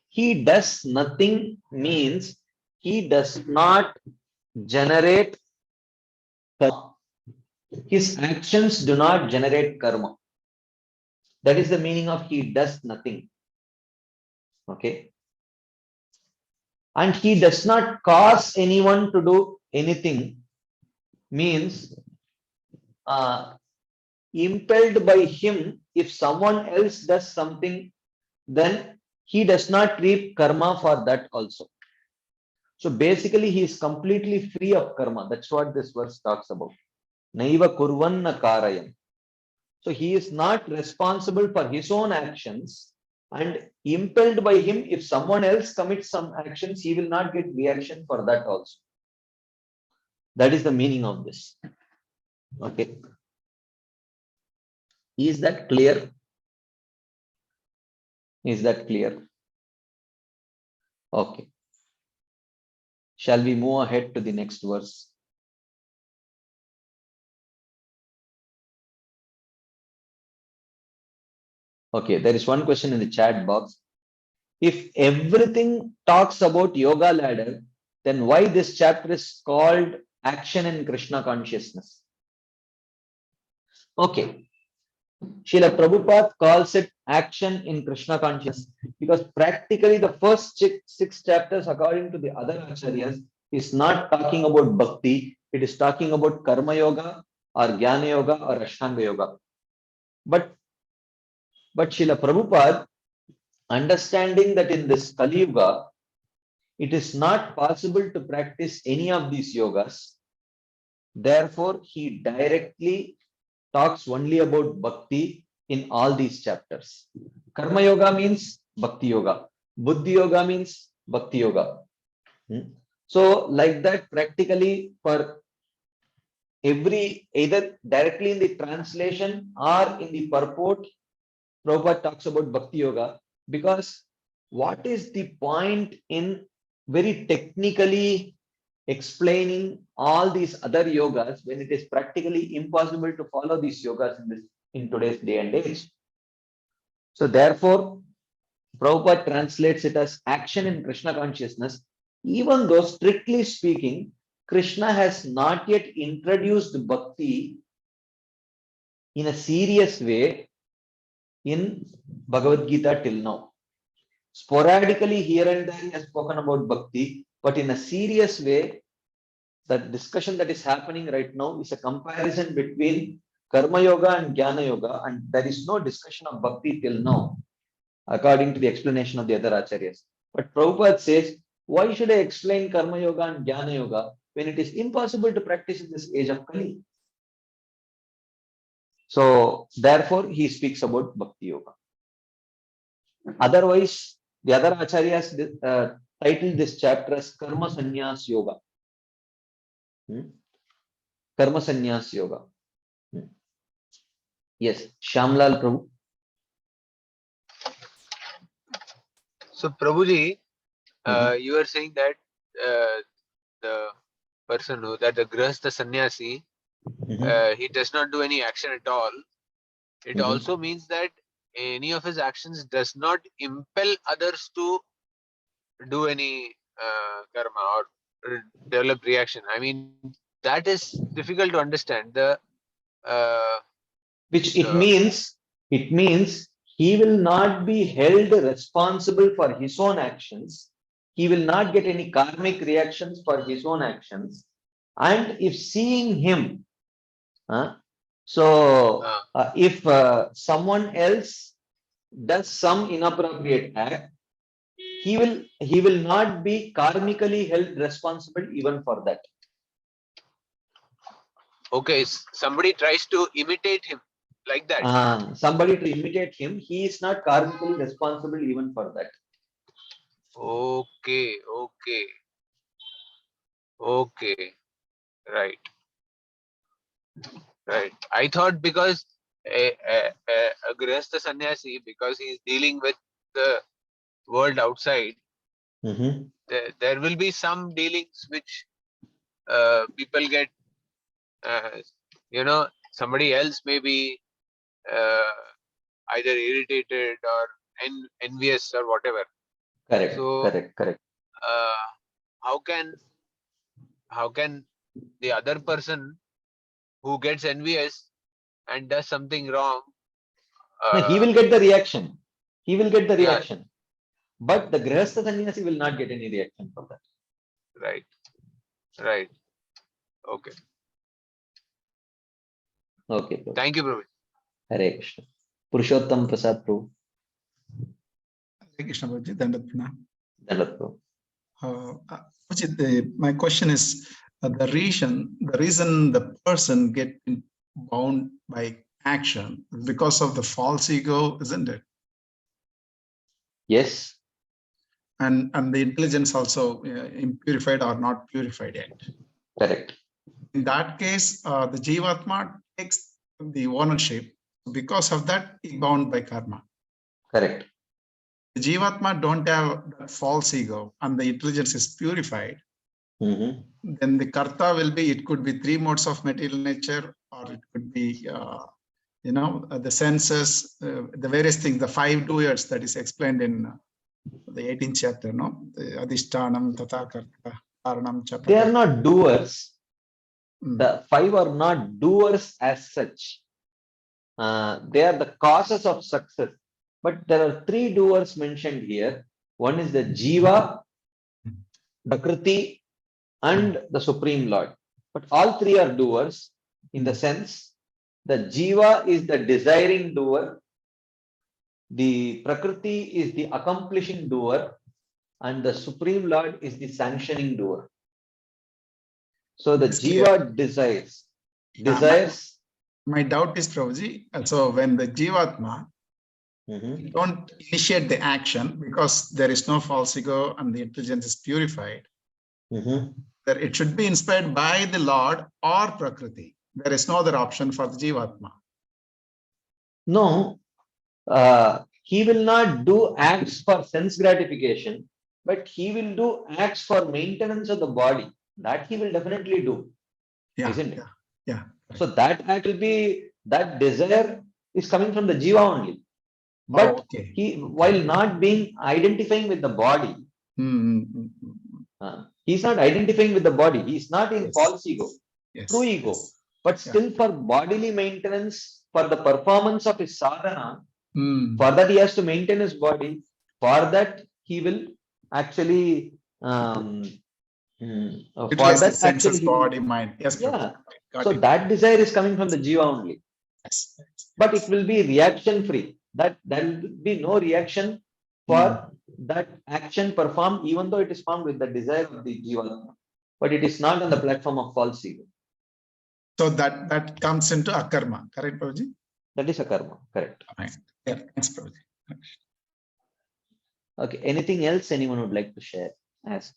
He does nothing means he does not generate karma. His actions do not generate karma. That is the meaning of he does nothing. Okay. And he does not cause anyone to do anything means uh, impelled by him, if someone else does something, then he does not reap karma for that also. So basically, he is completely free of karma. That's what this verse talks about. Naiva kurvanna karayam. So he is not responsible for his own actions, and impelled by him, if someone else commits some actions, he will not get reaction for that also. That is the meaning of this. Okay. Is that clear? Is that clear? Okay. Shall we move ahead to the next verse? Okay, there is one question in the chat box. If everything talks about yoga ladder, then why this chapter is called Action in Krishna Consciousness? Okay, Srila Prabhupada calls it Action in Krishna Consciousness because practically the first six chapters, according to the other acharyas, is not talking about bhakti. It is talking about karma yoga or jnana yoga or ashtanga yoga. But Srila Prabhupada, understanding that in this Kali Yuga, it is not possible to practice any of these yogas. Therefore, he directly talks only about bhakti in all these chapters. Karma yoga means bhakti yoga. Buddhi yoga means bhakti yoga. So, like that, practically for every, either directly in the translation or in the purport, Prabhupada talks about bhakti yoga, because what is the point in very technically explaining all these other yogas when it is practically impossible to follow these yogas in today's day and age? So therefore, Prabhupada translates it as action in Krishna consciousness, even though strictly speaking, Krishna has not yet introduced bhakti in a serious way in Bhagavad Gita till now. Sporadically, here and there, he has spoken about bhakti, but in a serious way, the discussion that is happening right now is a comparison between Karma Yoga and Jnana Yoga, and there is no discussion of bhakti till now, according to the explanation of the other acharyas. But Prabhupada says, why should I explain Karma Yoga and Jnana Yoga when it is impossible to practice in this age of Kali? So, therefore, he speaks about Bhakti Yoga. Otherwise, the other acharyas titled this chapter as Karma Sannyas Yoga. Karma Sannyas Yoga. Yes, Shamlal Prabhu. So, Prabhuji, you are saying that the person that the Grihastha Sannyasi, he does not do any action at all. It also means that any of his actions does not impel others to do any karma or develop reaction. I mean, that is difficult to understand. Which it means he will not be held responsible for his own actions. He will not get any karmic reactions for his own actions. And if seeing him, So Ah, if someone else does some inappropriate act, he will not be karmically held responsible even for that. okay, somebody tries to imitate him like that. Somebody to imitate him, he is not karmically responsible even for that. Okay, okay, okay, right, right. I thought because a Grihastha sannyasi, because he's dealing with the world outside, Mhm. there will be some dealings which people get, uh, somebody else may be uh, either irritated or envious or whatever. Correct, So, correct, correct. uh, how can the other person who gets envious and does something wrong? No, he Uh, will get the reaction. He will get the yeah, reaction. But the Grihastha sannyasi will not get any reaction for that. right, right. Okay. Okay, Prabhu. Thank you, Praveen. Hare Krishna. Purushottam Prasad Prabhu. Hare Krishna Prabhuji, Dandavat Pranam. Dandavat Prabhu. Prabhuji, my question is the reason the person get bound by action is because of the false ego, isn't it? Yes, And the intelligence also impurified or not purified yet. correct. In that case, the Jivatma takes the ownership. Because of that, he bound by karma. Correct. The Jivatma don't have that false ego and the intelligence is purified. Mhm. Then the karta will be, it could be three modes of material nature, or it could be, the senses, the various things, the five doers that is explained in the 18th chapter, no? The Adhishtanam, Tata Karta, Karanam, They are Chapaka. not doers. Mm. The five are not doers as such. They are the causes of success. But there are three doers mentioned here. One is the Jiva, Prakriti, and the Supreme Lord. But all three are doers in the sense the Jiva is the desiring doer, the Prakriti is the accomplishing doer, and the Supreme Lord is the sanctioning doer. So the It's clear. Jiva desires. My doubt is, Prabhuji, so when the Jivatma Mhm. don't initiate the action because there is no false ego and the intelligence is purified, Mhm. that it should be inspired by the Lord or Prakriti. There is no other option for the Jivatma. No, he will not do acts for sense gratification, but he will do acts for maintenance of the body. That he will definitely do, Yeah, isn't it? yeah. So that act will be, that desire is coming from the Jiva only. Oh, But okay. he, while not being identifying with the body, he's not identifying with the body. He's not in Yes. false ego, Yes. true ego. Yes. But still for bodily maintenance, for the performance of his sadhana, for that he has to maintain his body. For that he will actually, for Utilize the that senses, actually, body, mind. Yes, yeah. Prabhuji. Got So it. that desire is coming from the Jiva only. Yes. But it will be reaction free. That there will be no reaction for that action performed, even though it is formed with the desire of the Jiva. But it is not on the platform of false ego. So that comes into akarma, correct, Prabhuji? That is a karma, correct. Right. Yeah, thanks, Prabhuji. Okay, anything else anyone would like to share? As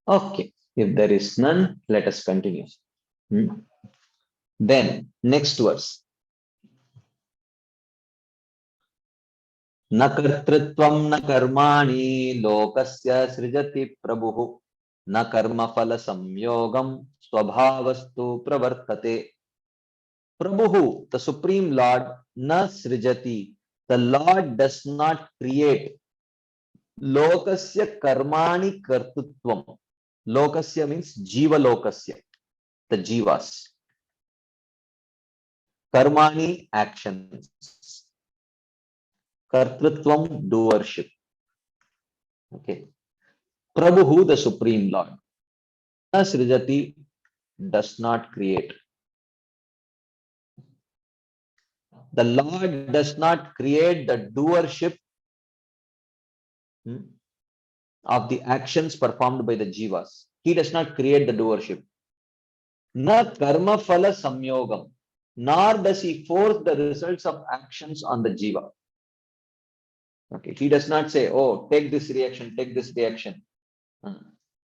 okay, if there is none, let us continue. Then next verse. न कर्तृत्वं न कर्माणि लोकस्य सृजति प्रभुः न कर्मफल संयोगं स्वभावस्तु प्रवर्तते. Prabhu, the Supreme Lord, na srijati. The Lord does not create. Lokasya karmani kartutvam. Lokasya means jiva lokasya, the jivas. Karmani actions. Kartrutvam doership. Okay. Prabhu, the Supreme Lord. Srijati does not create. The Lord does not create the doership of the actions performed by the jivas. He does not create the doership. Na karma phala samyogam, nor does he force the results of actions on the jiva. Okay, he does not say, "Oh, take this reaction, take this reaction."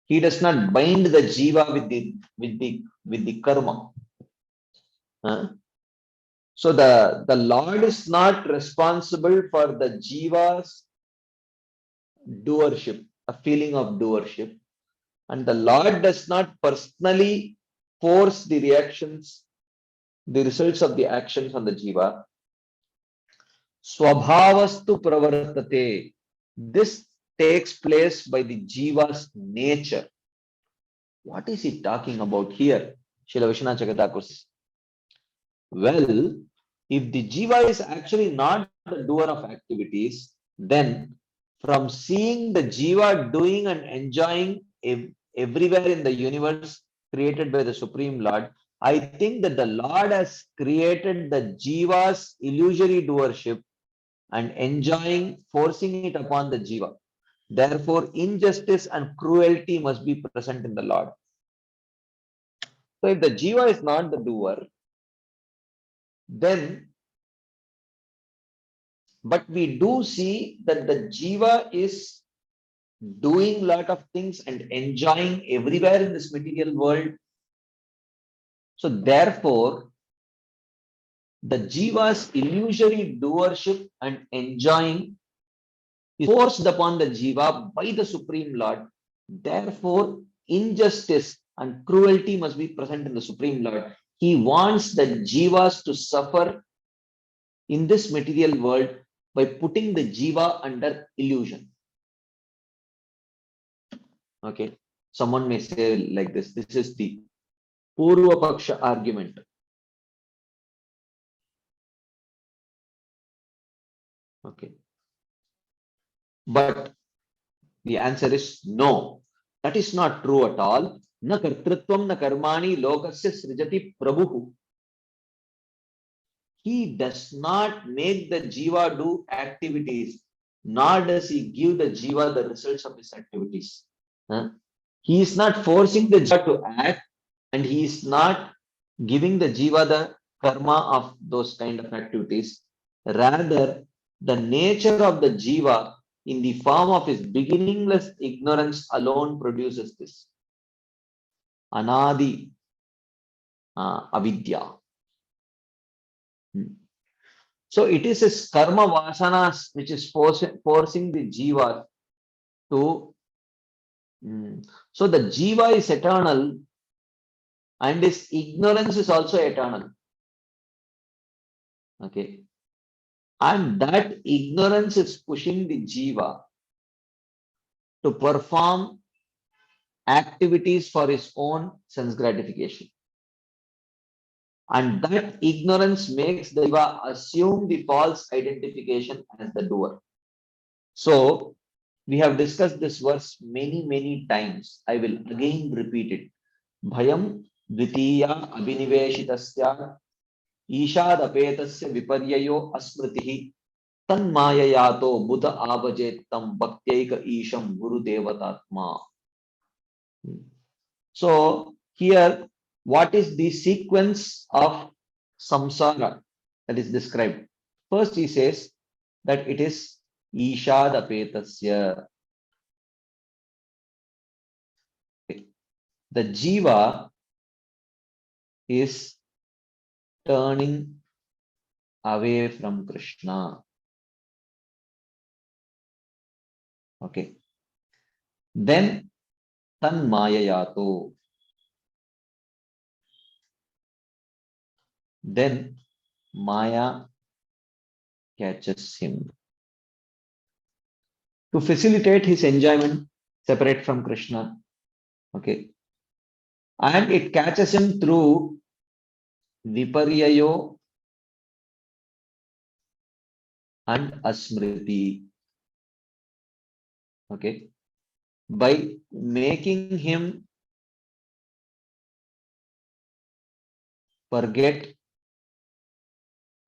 He does not bind the jiva with the karma. So the Lord is not responsible for the jiva's doership, a feeling of doership, and the Lord does not personally force the reactions, the results of the actions on the jiva. Swabhavastu pravartate. This takes place by the jiva's nature. What is he talking about here? Srila Vishwanath Chakravarti says, well, if the jiva is actually not the doer of activities, then from seeing the jiva doing and enjoying everywhere in the universe created by the Supreme Lord, I think that the Lord has created the jiva's illusory doership and enjoying, forcing it upon the jiva. Therefore, injustice and cruelty must be present in the Lord. So if the jiva is not the doer, then, but we do see that the jiva is doing a lot of things and enjoying everywhere in this material world. So therefore, the jiva's illusory doership and enjoying is forced upon the jiva by the Supreme Lord. Therefore, injustice and cruelty must be present in the Supreme Lord. He wants the jivas to suffer in this material world by putting the jiva under illusion. Okay, someone may say like this, this is the Purva Paksha argument. Okay, but the answer is no. That is not true at all. Na kartrutvam na karmani lokasya srijati prabhu. He does not make the jiva do activities, nor does he give the jiva the results of his activities. He is not forcing the jiva to act, and he is not giving the jiva the karma of those kind of activities. Rather, the nature of the jiva in the form of his beginningless ignorance alone produces this. Anadi avidya. So it is his karma vasanas which is forcing the jiva to. So the jiva is eternal and his ignorance is also eternal. Okay. And that ignorance is pushing the jiva to perform activities for his own sense gratification. And that ignorance makes the jiva assume the false identification as the doer. So we have discussed this verse many times. I will again repeat it. Bhayam dvitiya abhiniveshitasya ईशादपेतस्य विपर्ययो अस्मृतिः तन्माययातो Budh आभजेत्तं भक्त्यैक ईशं गुरुदेवतात्मा. So here, what is the sequence of samsara that is described? First, he says that it is Ishadapetasya. The jiva is turning away from Krishna. Okay. Then tan mayayato. Then Maya catches him. To facilitate his enjoyment, separate from Krishna. Okay. And it catches him through Viparyayo and Asmriti. Okay. By making him forget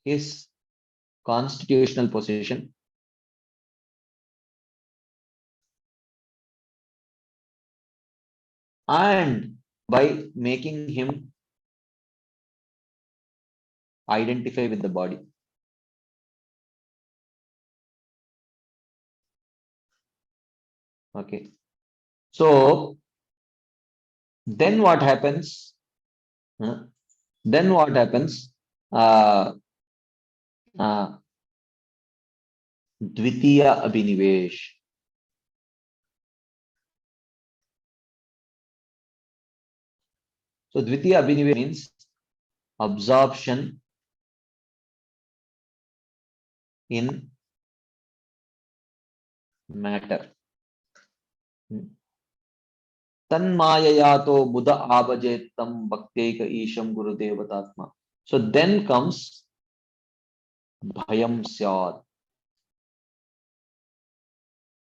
his constitutional position and by making him identify with the body. Okay. So then what happens? Then what happens? Dvitiya Abhinivesh. So Dvitiya Abhinivesh means absorption in matter. Tanmayayato Buddha Abajetam Bhakteka Isham Gurudevatatma. So then comes Bhayam Syad.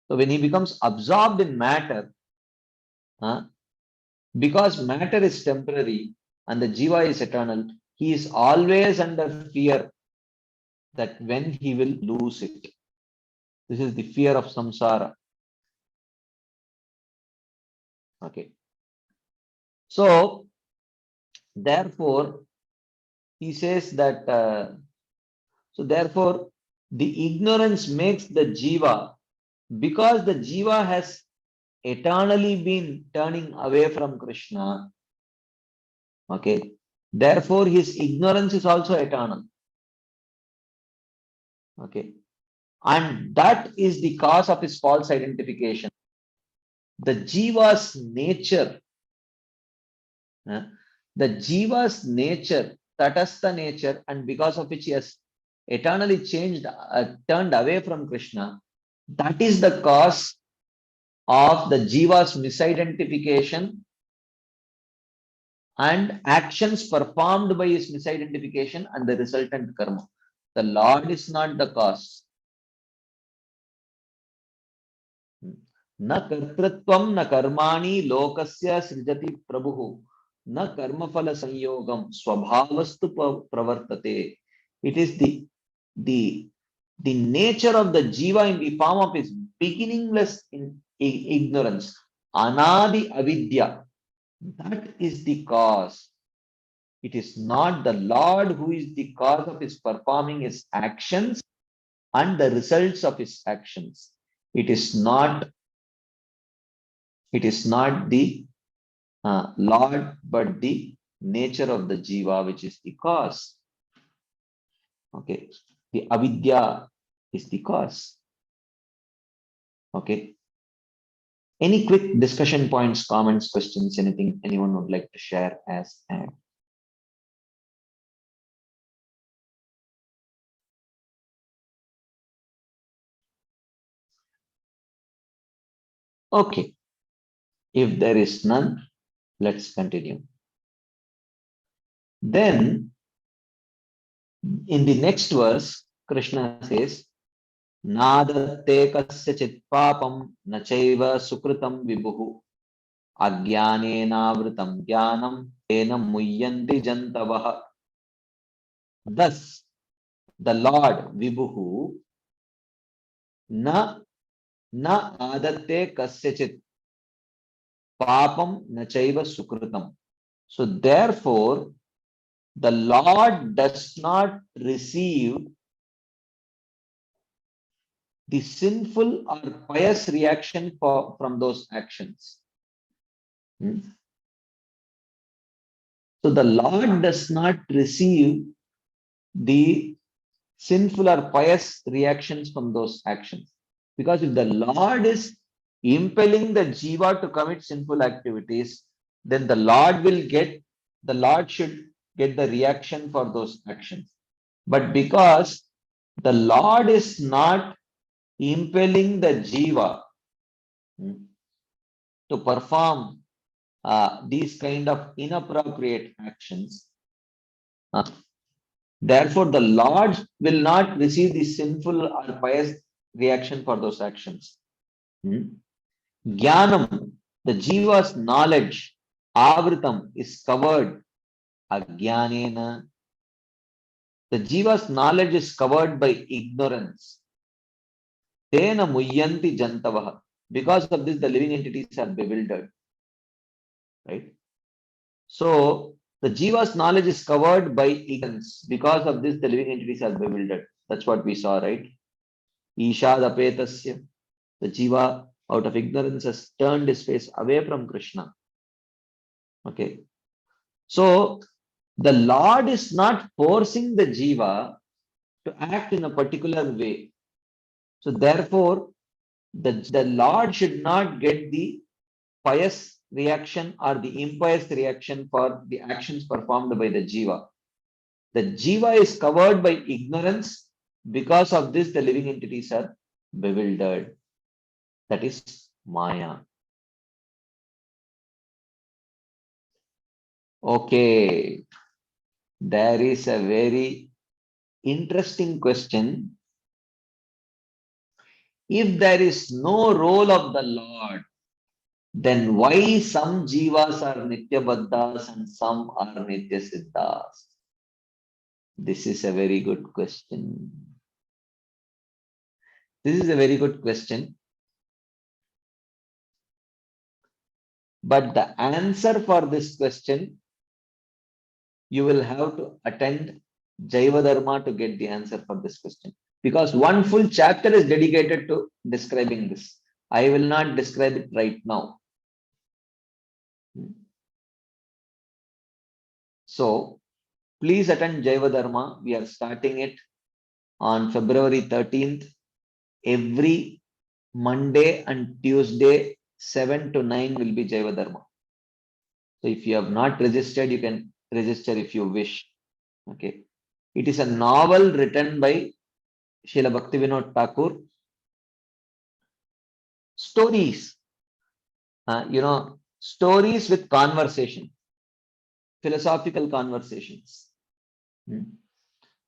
So when he becomes absorbed in matter, because matter is temporary and the jiva is eternal, he is always under fear that when he will lose it. This is the fear of samsara. Okay. So therefore, he says that, so therefore, the ignorance makes the jiva, because the jiva has eternally been turning away from Krishna. Okay. Therefore, his ignorance is also eternal. Okay. And that is the cause of his false identification. The jiva's nature, tatastha nature, and because of which he has eternally changed, turned away from Krishna, that is the cause of the jiva's misidentification and actions performed by his misidentification and the resultant karma. The Lord is not the cause. Na kartritvam na karmani lokasya srijati prabhu na karmaphala sanyogam swabhavastu pravartate. It is the nature of the jiva in the form of his beginningless ignorance, anadi avidya. That is the cause. It is not the Lord who is the cause of his performing his actions and the results of his actions. It is not the Lord, but the nature of the jiva, which is the cause. Okay. The avidya is the cause. Okay. Any quick discussion points, comments, questions, anything anyone would like to share as an? Okay. If there is none, let's continue. Then, in the next verse, Krishna says, Nadatte kasyachit papam nachaiva sukritam vibhuhu ajnanenavritam jnanam tena muyyanti jantavaha. Thus, the Lord Vibhuhu na adatte kasyachit papam nachaiva sukritam. So therefore, the Lord does not receive the sinful or pious reaction from those actions. So the Lord does not receive the sinful or pious reactions from those actions. Because if the Lord is impelling the jiva to commit sinful activities, then the Lord should get the reaction for those actions. But because the Lord is not impelling the jiva to perform these kind of inappropriate actions, therefore the Lord will not receive the sinful or pious reaction for those actions. Jnanam, the jiva's knowledge, avritam, is covered Ajnanena. The Jiva's knowledge is covered by ignorance. Tena muyyanti jantavaha. Because of this, the living entities are bewildered. Right? So, the Jiva's knowledge is covered by ignorance. Because of this, the living entities are bewildered. That's what we saw, right? Ishad apetasya. The Jiva, out of ignorance, has turned his face away from Krishna. Okay. So, the Lord is not forcing the Jiva to act in a particular way. So, therefore, the Lord should not get the pious reaction or the impious reaction for the actions performed by the Jiva. The Jiva is covered by ignorance. Because of this, the living entities are bewildered. That is Maya. Okay. There is a very interesting question. If there is no role of the Lord, then why some jivas are nitya baddhas and some are nitya siddhas? This is a very good question. This is a very good question. But the answer for this question, you will have to attend Jaiva Dharma to get the answer for this question. Because one full chapter is dedicated to describing this. I will not describe it right now. So, please attend Jaiva Dharma. We are starting it on February 13th. Every Monday and Tuesday, 7 to 9 will be Jaiva Dharma. So, if you have not registered, you can register if you wish. Okay. It is a novel written by Srila Bhaktivinoda Thakur. Stories. Stories with conversation. Philosophical conversations.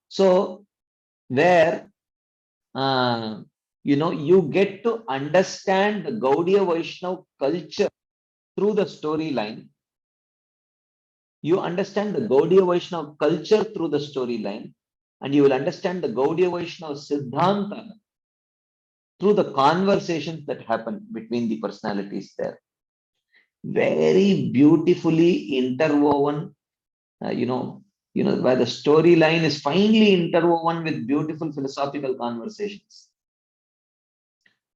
So, where you get to understand the Gaudiya Vaishnava culture through the storyline. You understand the Gaudiya Vaishnava culture through the storyline, and you will understand the Gaudiya Vaishnava Siddhanta through the conversations that happen between the personalities there. Very beautifully interwoven, where the storyline is finely interwoven with beautiful philosophical conversations.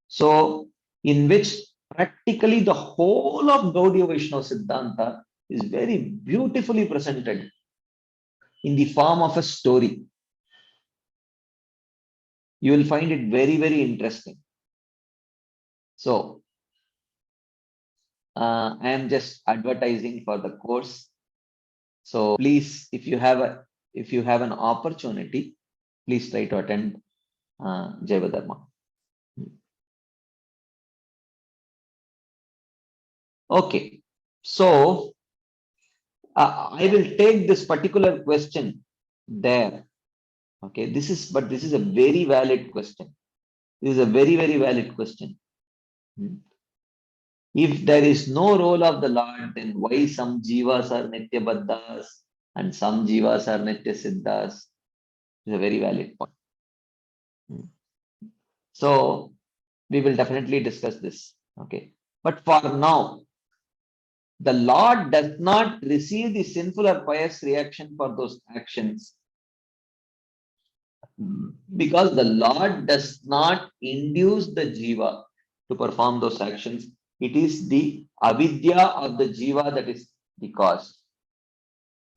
So, in which practically the whole of Gaudiya Vaishnava Siddhanta is very beautifully presented in the form of a story. You will find it very, very interesting. So, I am just advertising for the course. So please, if you have an opportunity, please try to attend Jaiva Dharma. Okay, so I will take this particular question there. Okay, this is a very valid question. This is a very, very valid question. If there is no role of the Lord, then why some jivas are nitya baddhas and some jivas are nitya siddhas? It's a very valid point. So we will definitely discuss this. Okay, but for now, the Lord does not receive the sinful or pious reaction for those actions, because the Lord does not induce the jiva to perform those actions. It is the avidya of the jiva that is the cause.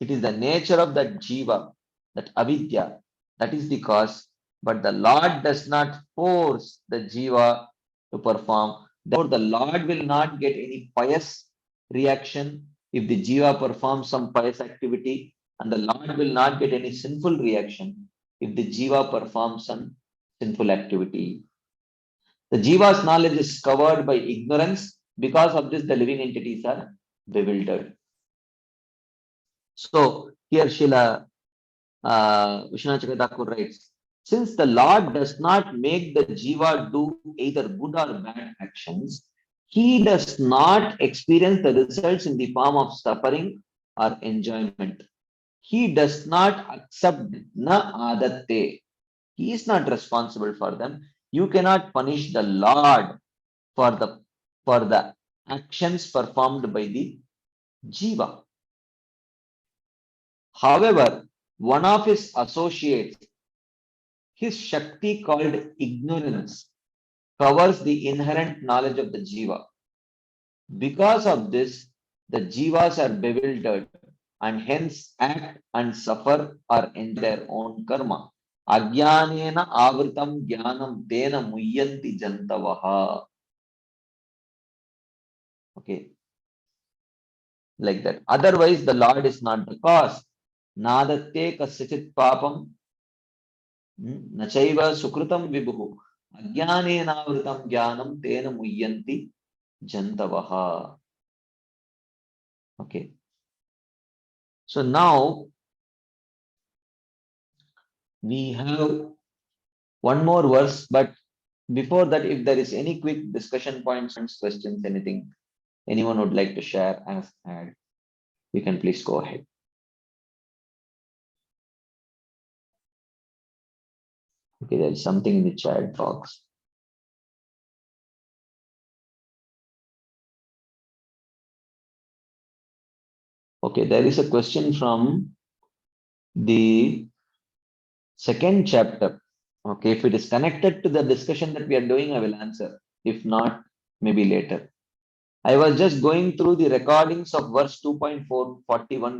It is the nature of that jiva, that avidya, that is the cause. But the Lord does not force the jiva to perform. Therefore, the Lord will not get any pious reaction if the jiva performs some pious activity, and the Lord will not get any sinful reaction if the jiva performs some sinful activity. The jiva's knowledge is covered by ignorance. Because of this, the living entities are bewildered. So here Srila Vishwanath Chakravarti Thakur writes, since the Lord does not make the jiva do either good or bad actions, he does not experience the results in the form of suffering or enjoyment. he does not accept na adatte. He is not responsible for them. You cannot punish the Lord for the actions performed by the jiva. However, one of his associates, his Shakti called ignorance, covers the inherent knowledge of the jiva. Because of this, the jivas are bewildered and hence act and suffer or enjoy their own karma. Ajnanena avritam jnanam tena muyyanti jantavaha. Okay, like that. Otherwise, the Lord is not the cause. Nadatte kasyachit papam nachaiva sukrutam vibhu. Ajnanena avritam jnanam tena muyyanti jantavaha. Okay. So now we have one more verse, but before that, if there is any quick discussion points, questions, anything anyone would like to share, add, you can please go ahead. Okay, there is something in the chat box. Okay, there is a question from the second chapter. Okay, if it is connected to the discussion that we are doing, I will answer. If not, maybe later. I was just going through the recordings of verse 2.441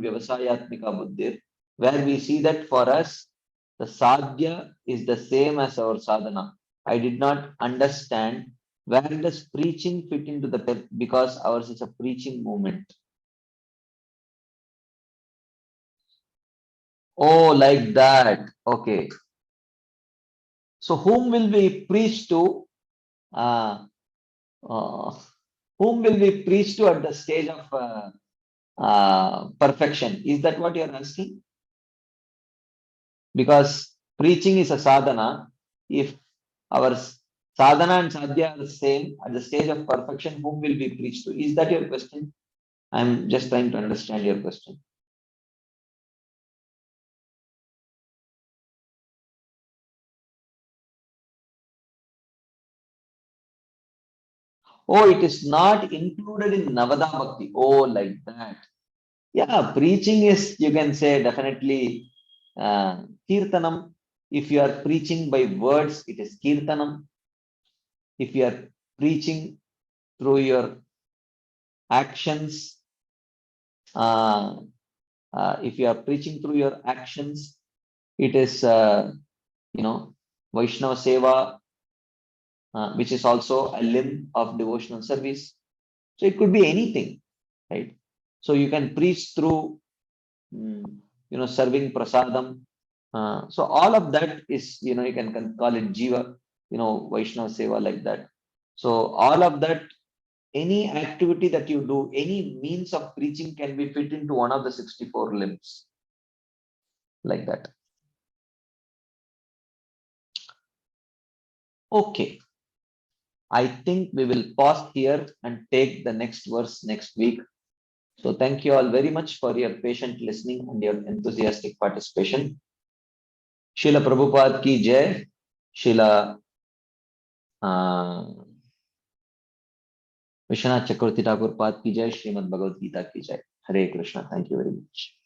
Vyavasayatmika Buddhir, where we see that for us, the sadhya is the same as our sadhana. I did not understand where does preaching fit into the, because ours is a preaching movement. Oh, like that. Okay. So whom will we preach to? Uh, whom will we preach to at the stage of perfection? Is that what you are asking? Because preaching is a sadhana. If our sadhana and sadhya are the same at the stage of perfection, whom will we preach to? Is that your question? I'm just trying to understand your question. Oh, it is not included in Navada Bhakti. Oh, like that. Yeah, preaching is, you can say, definitely Kirtanam. If you are preaching by words, it is Kirtanam. If you are preaching through your actions, if you are preaching through your actions, it is, Vaishnava Seva, which is also a limb of devotional service. So it could be anything, right? So you can preach through, serving prasadam. So all of that is, you can call it jiva, Vaishnava Seva, like that. So all of that, any activity that you do, any means of preaching can be fit into one of the 64 limbs, like that. Okay. I think we will pause here and take the next verse next week. So thank you all very much for your patient listening and your enthusiastic participation. Srila Prabhupada ki jai. Srila Vishwanath Chakravarti Thakur Pad ki jai. Srimad Bhagavad Gita ki jai. Hare Krishna. Thank you very much.